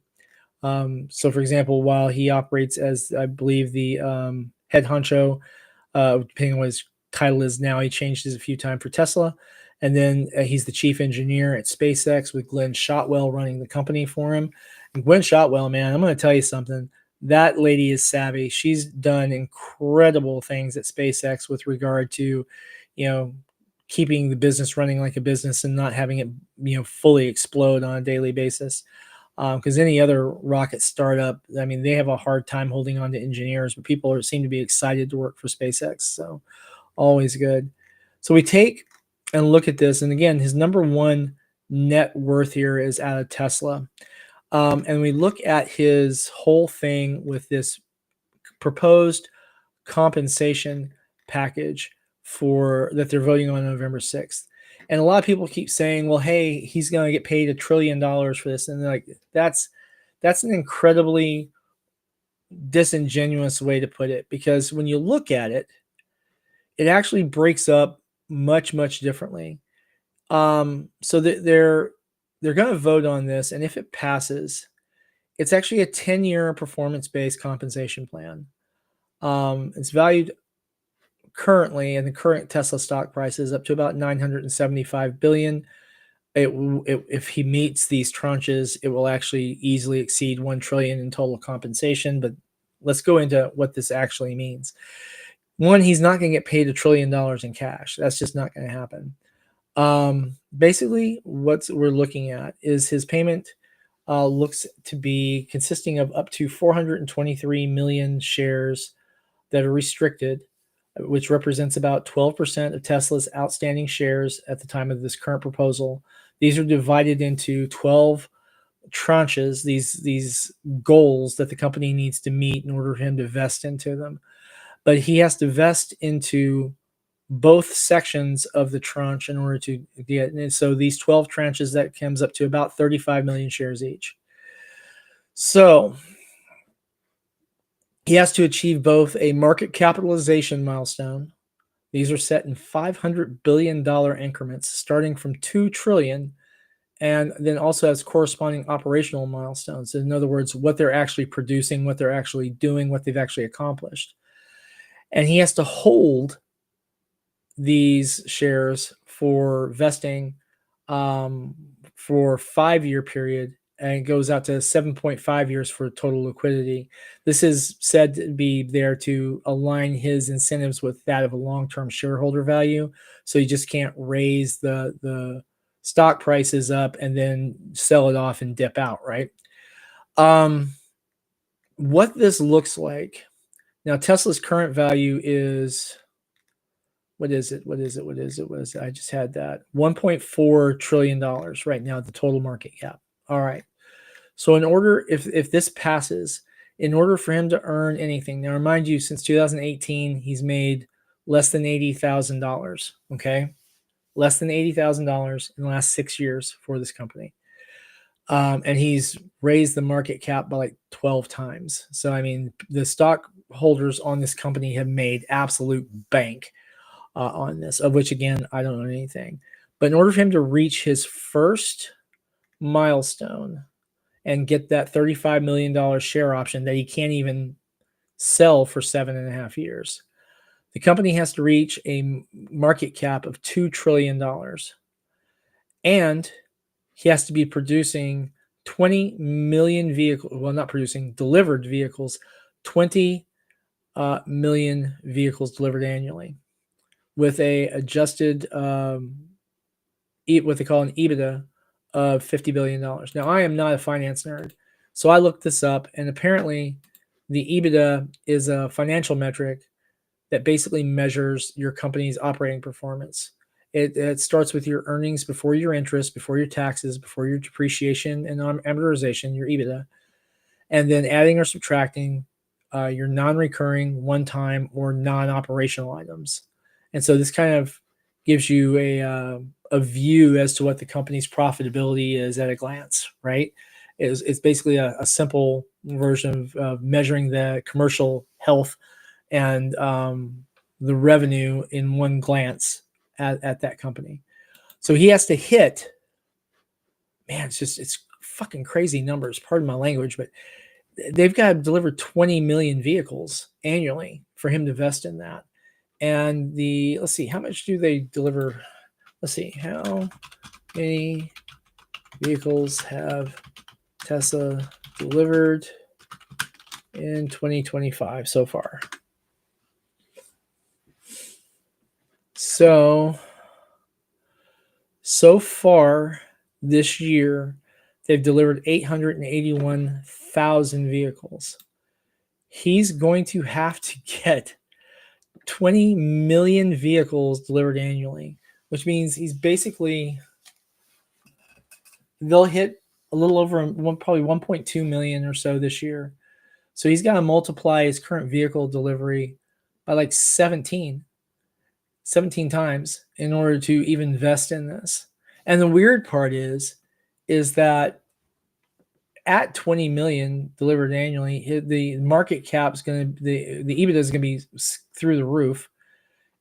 So, for example, while he operates as, I believe, the head honcho, depending on what his title is now, he changed his a few times for Tesla. And then he's the chief engineer at SpaceX with Glenn Shotwell running the company for him. And Glenn Shotwell, man, I'm going to tell you something. That lady is savvy. She's done incredible things at SpaceX with regard to, keeping the business running like a business and not having it, fully explode on a daily basis. Because any other rocket startup, I mean, they have a hard time holding on to engineers, but people seem to be excited to work for SpaceX. So always good. So we take and look at this. And again, his number one net worth here is out of Tesla. And we look at his whole thing with this proposed compensation package that they're voting on November 6th. And a lot of people keep saying, well, hey, he's going to get paid $1 trillion for this. And they're like, that's an incredibly disingenuous way to put it, because when you look at it, it actually breaks up much, much differently. So they're going to vote on this. And if it passes, it's actually a 10-year performance-based compensation plan. It's valued currently, and the current Tesla stock price is up to about $975 billion. If he meets these tranches, it will actually easily exceed $1 trillion in total compensation. But let's go into what this actually means. One, he's not going to get paid $1 trillion in cash. That's just not going to happen. Basically, what we're looking at is his payment looks to be consisting of up to 423 million shares that are restricted, which represents about 12% of Tesla's outstanding shares at the time of this current proposal. These are divided into 12 tranches, these goals that the company needs to meet in order for him to vest into them. But he has to vest into both sections of the tranche in order to get. And so these 12 tranches, that comes up to about 35 million shares each. So he has to achieve both a market capitalization milestone. These are set in $500 billion increments starting from $2 trillion, and then also has corresponding operational milestones. In other words, what they're actually producing, what they're actually doing, what they've actually accomplished. And he has to hold these shares for vesting for 5-year period, and it goes out to 7.5 years for total liquidity. This is said to be there to align his incentives with that of a long-term shareholder value. So you just can't raise the stock prices up and then sell it off and dip out, right? What this looks like now, Tesla's current value is, what is it? I just had that $1.4 trillion right now, the total market cap. All right. So in order, if this passes, in order for him to earn anything, now remind you, since 2018, he's made less than $80,000. Okay, less than $80,000 in the last 6 years for this company, and he's raised the market cap by like 12 times. So I mean, the stockholders on this company have made absolute bank on this, of which again I don't know anything. But in order for him to reach his first milestone and get that $35 million share option that he can't even sell for 7.5 years, the company has to reach a market cap of $2 trillion. And he has to be producing 20 million vehicles, well, not producing, delivered vehicles, 20 million vehicles delivered annually with a adjusted, what they call an EBITDA of $50 billion. Now, I am not a finance nerd, so I looked this up, and apparently the EBITDA is a financial metric that basically measures your company's operating performance. It starts with your earnings before your interest, before your taxes, before your depreciation and amortization, your EBITDA, and then adding or subtracting your non-recurring, one-time, or non-operational items. And so this kind of gives you a view as to what the company's profitability is at a glance, right? It's basically a simple version of measuring the commercial health and the revenue in one glance at that company. So he has to hit, man, it's fucking crazy numbers, pardon my language, but they've got to deliver 20 million vehicles annually for him to invest in that. And let's see, how much do they deliver? Let's see, how many vehicles have Tesla delivered in 2025 so far? So far this year, they've delivered 881,000 vehicles. He's going to have to get 20 million vehicles delivered annually, which means he's basically, they'll hit a little over probably 1.2 million or so this year. So he's got to multiply his current vehicle delivery by like 17 times in order to even invest in this. And the weird part is that at 20 million delivered annually, the market cap is going to, the EBITDA is going to be through the roof.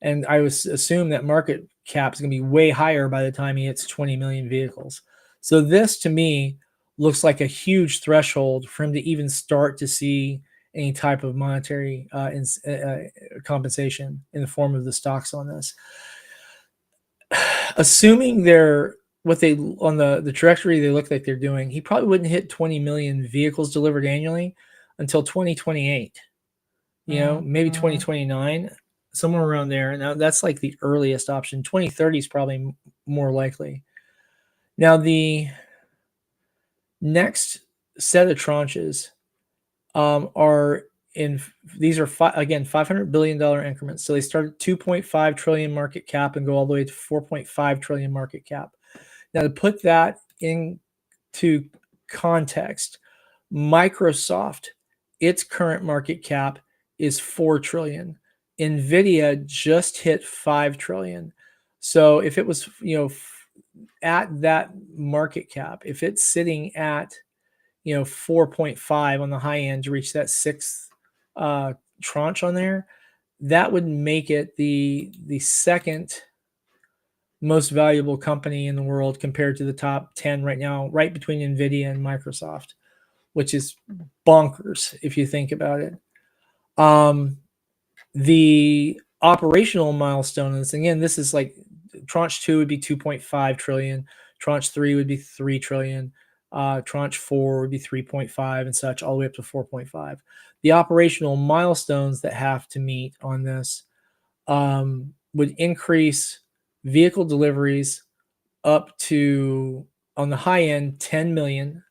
And I would assume that market cap is going to be way higher by the time he hits 20 million vehicles. So this, to me, looks like a huge threshold for him to even start to see any type of monetary compensation in the form of the stocks on this. Assuming they're what they on the trajectory they look like they're doing, he probably wouldn't hit 20 million vehicles delivered annually until 2028. Maybe 2029, somewhere around there. Now that's like the earliest option. 2030 is probably more likely. Now the next set of tranches are in, these are $500 billion increments. So they start at 2.5 trillion market cap and go all the way to 4.5 trillion market cap. Now, to put that into context, Microsoft, its current market cap is 4 trillion. Nvidia just hit 5 trillion. So if it was, at that market cap, if it's sitting at 4.5 on the high end to reach that sixth tranche on there, that would make it the second most valuable company in the world compared to the top 10 right now, right between Nvidia and Microsoft, which is bonkers if you think about it. The operational milestone is, again, this is like tranche 2 would be 2.5 trillion. Tranche 3 would be 3 trillion. Tranche 4 would be 3.5 and such, all the way up to 4.5. The operational milestones that have to meet on this would increase vehicle deliveries up to, on the high end, 10 million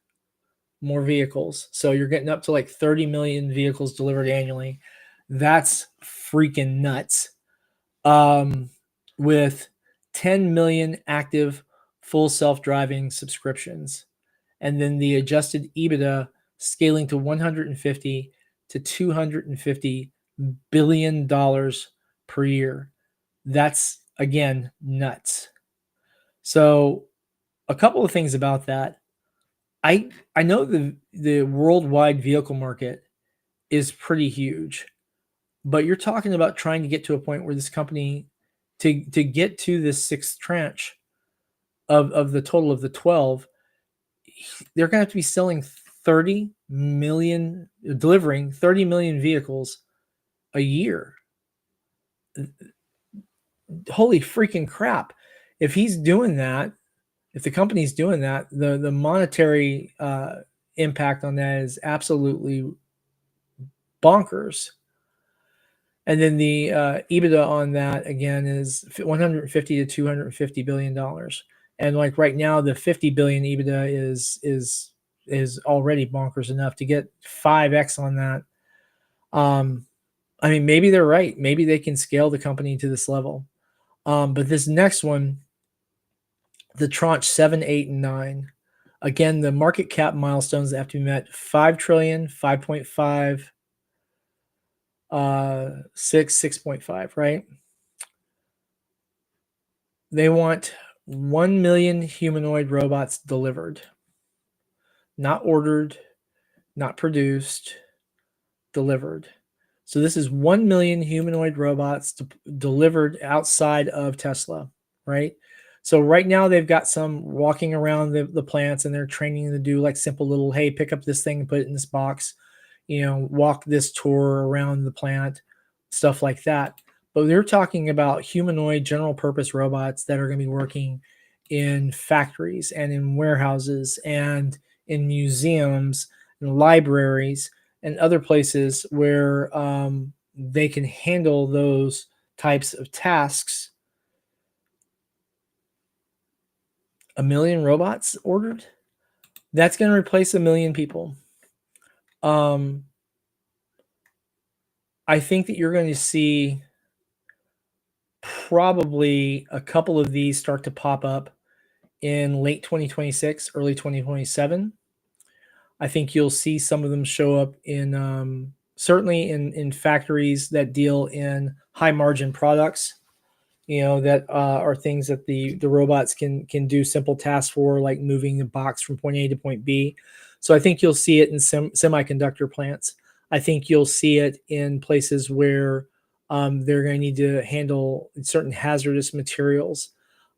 more vehicles. So you're getting up to like 30 million vehicles delivered annually. That's freaking nuts. With 10 million active full self-driving subscriptions. And then the adjusted EBITDA scaling to 150 to 250 billion dollars per year. That's, again, nuts. So a couple of things about that. I know the worldwide vehicle market is pretty huge, but you're talking about trying to get to a point where this company, to get to this sixth tranche of the total of the 12, they're going to have to be selling 30 million, delivering 30 million vehicles a year. Holy freaking crap. If he's doing that, if the company's doing that, the monetary impact on that is absolutely bonkers. And then the EBITDA on that, again, is 150 to 250 billion dollars. And like right now, the 50 billion EBITDA is already bonkers enough. To get 5x on that. I mean, maybe they're right. Maybe they can scale the company to this level. But this next one, the tranche 7, 8, and 9. Again, the market cap milestones that have to be met: 5 trillion, 5.5, 6, 6.5, right? They want 1 million humanoid robots delivered. Not ordered, not produced, delivered. So this is 1 million humanoid robots delivered outside of Tesla, right? So right now they've got some walking around the plants, and they're training them to do like simple little, hey, pick up this thing and put it in this box, walk this tour around the plant, stuff like that. But they're talking about humanoid general purpose robots that are going to be working in factories and in warehouses and in museums and libraries and other places where they can handle those types of tasks. 1 million robots ordered? That's going to replace 1 million people. I think that you're going to see probably a couple of these start to pop up in late 2026, early 2027. I think you'll see some of them show up in certainly in factories that deal in high margin products, that are things that the robots can do simple tasks for, like moving the box from point A to point B. So I think you'll see it in semiconductor plants. I think you'll see it in places where they're going to need to handle certain hazardous materials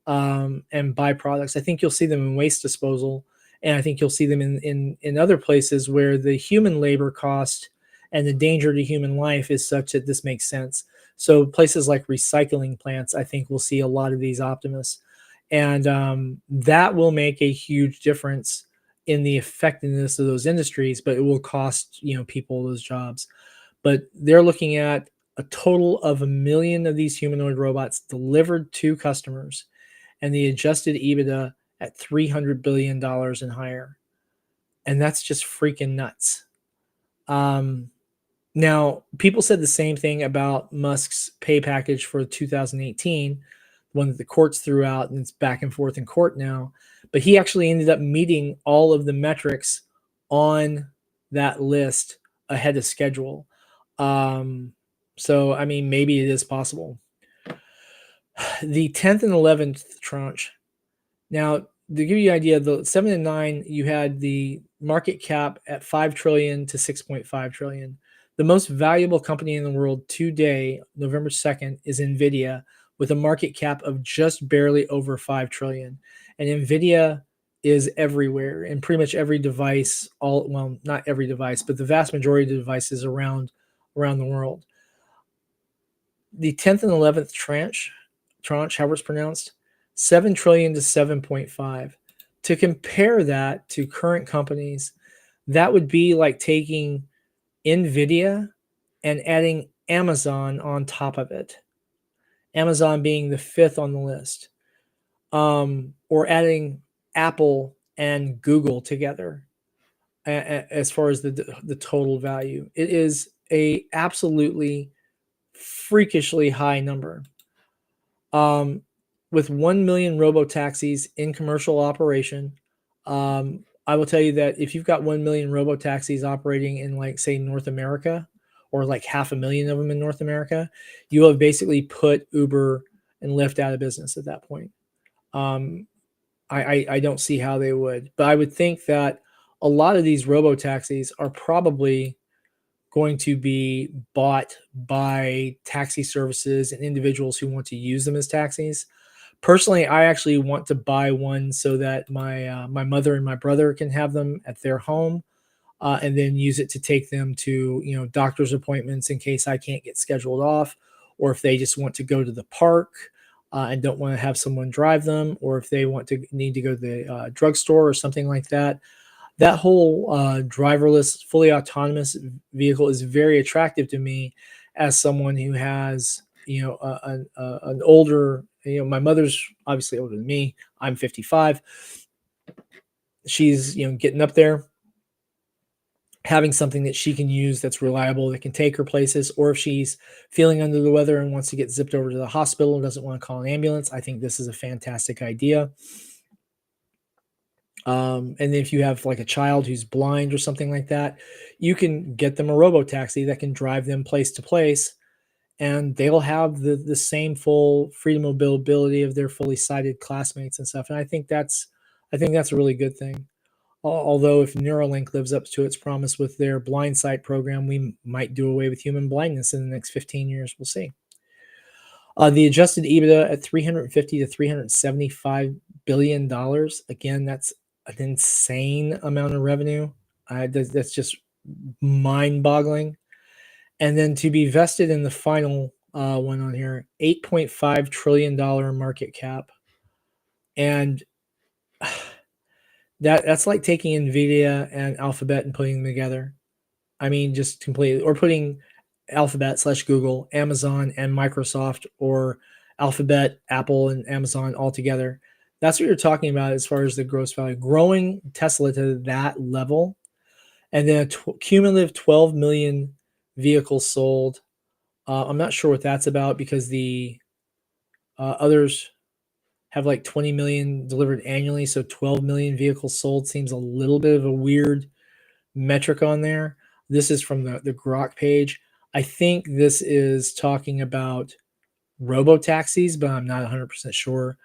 and byproducts. I think you'll see them in waste disposal, and I think you'll see them in other places where the human labor cost and the danger to human life is such that this makes sense. So places like recycling plants, I think we'll see a lot of these Optimus, and that will make a huge difference in the effectiveness of those industries. But it will cost people those jobs. But they're looking at a total of 1 million of these humanoid robots delivered to customers, and the adjusted EBITDA at $300 billion and higher. And that's just freaking nuts. Now, people said the same thing about Musk's pay package for 2018, one that the courts threw out, and it's back and forth in court now. But he actually ended up meeting all of the metrics on that list ahead of schedule. So, I mean, maybe it is possible. The 10th and 11th tranche. Now, to give you an idea, the 7 and 9, you had the market cap at 5 trillion to 6.5 trillion. The most valuable company in the world today, November 2nd, is NVIDIA, with a market cap of just barely over 5 trillion. And NVIDIA is everywhere in pretty much every device, well, not every device, but the vast majority of the devices around the world. The 10th and 11th tranche, however it's pronounced, 7 trillion to 7.5. to compare that to current companies, that would be like taking Nvidia and adding Amazon on top of it. Amazon being the 5th on the list, or adding Apple and Google together as far as the total value. It is a absolutely freakishly high number. With 1 million robo taxis in commercial operation, I will tell you that if you've got 1 million robo taxis operating in, like, say, North America, or like 500,000 of them in North America, you have basically put Uber and Lyft out of business at that point. I don't see how they would, but I would think that a lot of these robo taxis are probably going to be bought by taxi services and individuals who want to use them as taxis. Personally, I actually want to buy one so that my mother and my brother can have them at their home, and then use it to take them to, doctor's appointments in case I can't get scheduled off, or if they just want to go to the park and don't want to have someone drive them, or if they need to go to the drugstore or something like that. That whole driverless, fully autonomous vehicle is very attractive to me as someone who has, an older, my mother's obviously older than me. I'm 55. She's, getting up there, having something that she can use that's reliable, that can take her places, or if she's feeling under the weather and wants to get zipped over to the hospital and doesn't want to call an ambulance, I think this is a fantastic idea. And then if you have like a child who's blind or something like that, you can get them a robo taxi that can drive them place to place, and they'll have the same full freedom of mobility of their fully sighted classmates and stuff. And I think that's a really good thing. Although if Neuralink lives up to its promise with their blind sight program, we might do away with human blindness in the next 15 years. We'll see. The adjusted EBITDA at 350 to 375 billion dollars. Again, that's an insane amount of revenue. That's just mind-boggling. And then to be vested in the final one on here, $8.5 trillion market cap, and that's like taking Nvidia and Alphabet and putting them together. I mean, just completely, or putting Alphabet / Google, Amazon and Microsoft, or Alphabet, Apple, and Amazon all together. That's what you're talking about as far as the gross value. Growing Tesla to that level, and then a cumulative 12 million vehicles sold. I'm not sure what that's about, because the others have like 20 million delivered annually. So 12 million vehicles sold seems a little bit of a weird metric on there. This is from the Grok page. I think this is talking about robo taxis, but I'm not 100% sure.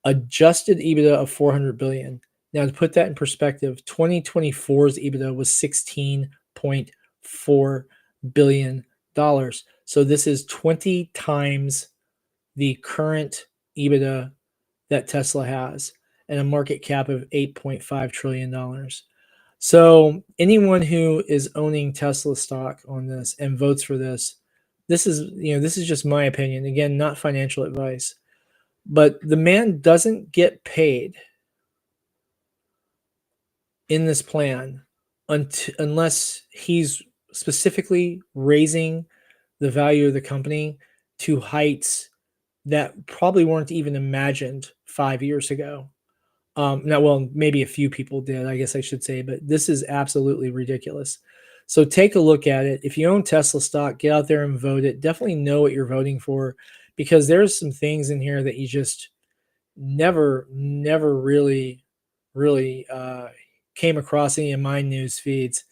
Adjusted EBITDA of 400 billion. Now, to put that in perspective, 2024's EBITDA was 16.4 billion dollars. So this is 20 times the current EBITDA that Tesla has, and a market cap of $8.5 trillion. So anyone who is owning Tesla stock on this and votes for this is just my opinion. Again, not financial advice, but the man doesn't get paid in this plan unless he's specifically raising the value of the company to heights that probably weren't even imagined 5 years ago. Now, well, maybe a few people did, I guess I should say, but this is absolutely ridiculous. So take a look at it. If you own Tesla stock, get out there and vote it. Definitely know what you're voting for, because there's some things in here that you just never really came across any of my news feeds.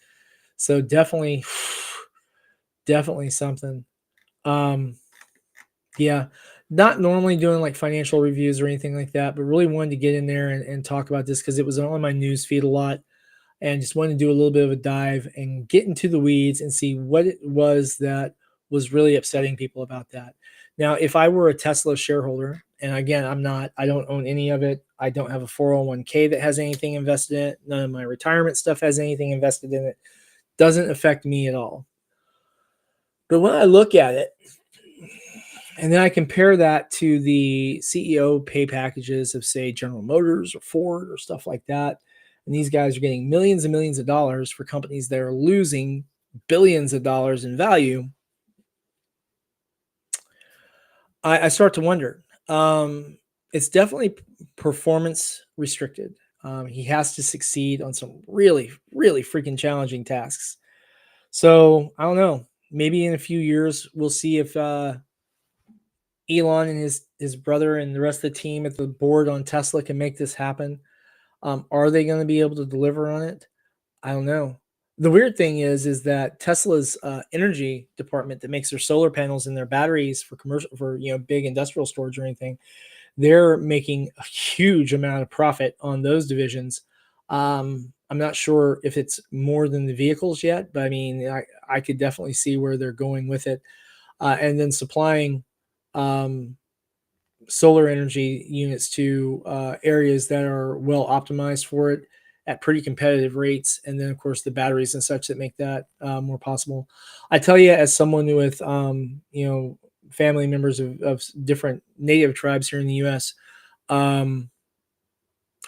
So definitely something. Yeah, not normally doing like financial reviews or anything like that, but really wanted to get in there and talk about this because it was on my news feed a lot, and just wanted to do a little bit of a dive and get into the weeds and see what it was that was really upsetting people about that. Now, if I were a Tesla shareholder, and again, I don't own any of it. I don't have a 401k that has anything invested in it. None of my retirement stuff has anything invested in it. Doesn't affect me at all. But when I look at it, And then I compare that to the CEO pay packages of, say, General Motors or Ford or stuff like that. And these guys are getting millions and millions of dollars for companies that are losing billions of dollars in value. I start to wonder. It's definitely performance restricted. He has to succeed on some really, really freaking challenging tasks. So I don't know. Maybe in a few years we'll see if Elon and his brother and the rest of the team at the board on Tesla can make this happen. Are they going to be able to deliver on it? I don't know. The weird thing is that Tesla's energy department that makes their solar panels and their batteries for commercial, for big industrial storage or anything, they're making a huge amount of profit on those divisions. I'm not sure if it's more than the vehicles yet, but I mean, I could definitely see where they're going with it. And then supplying um, solar energy units to areas that are well optimized for it at pretty competitive rates, and then of course the batteries and such that make that more possible. I tell you, as someone with family members of different native tribes here in the U.S., um,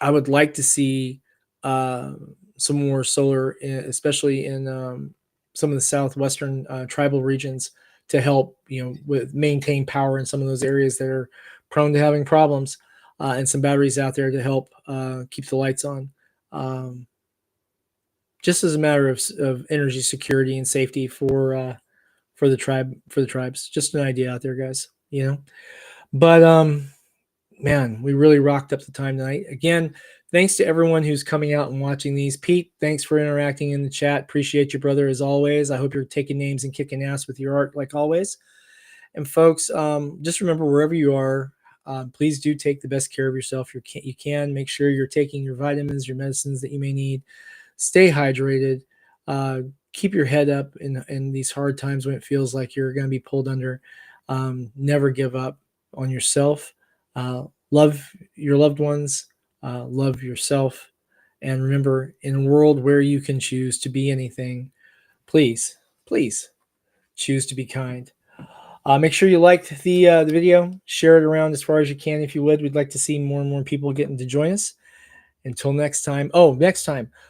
I would like to see uh, some more solar, especially in some of the southwestern tribal regions, to help with maintain power in some of those areas that are prone to having problems, and some batteries out there to help keep the lights on. Um, just as a matter of energy security and safety for the tribes. Just an idea out there, guys. But man, we really rocked up the time tonight. Again, thanks to everyone who's coming out and watching these. Pete, thanks for interacting in the chat. Appreciate you, brother, as always. I hope you're taking names and kicking ass with your art like always. And folks, just remember, wherever you are, please do take the best care of yourself you can. Make sure you're taking your vitamins, your medicines that you may need. Stay hydrated. Keep your head up in these hard times when it feels like you're going to be pulled under. Never give up on yourself. Love your loved ones. Love yourself. And remember, in a world where you can choose to be anything, please, please choose to be kind. Make sure you liked the video. Share it around as far as you can if you would. We'd like to see more and more people getting to join us. Until next time.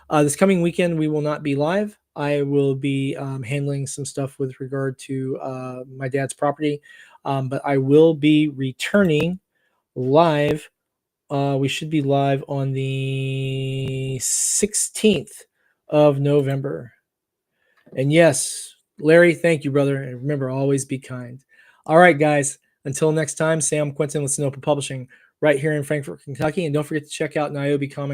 This coming weekend, we will not be live. I will be handling some stuff with regard to my dad's property, but I will be returning live. We should be live on the 16th of November. And yes, Larry, thank you, brother. And remember, always be kind. All right, guys. Until next time, Sam Quinton with Sinopa Publishing, right here in Frankfort, Kentucky. And don't forget to check out Niobe Comics.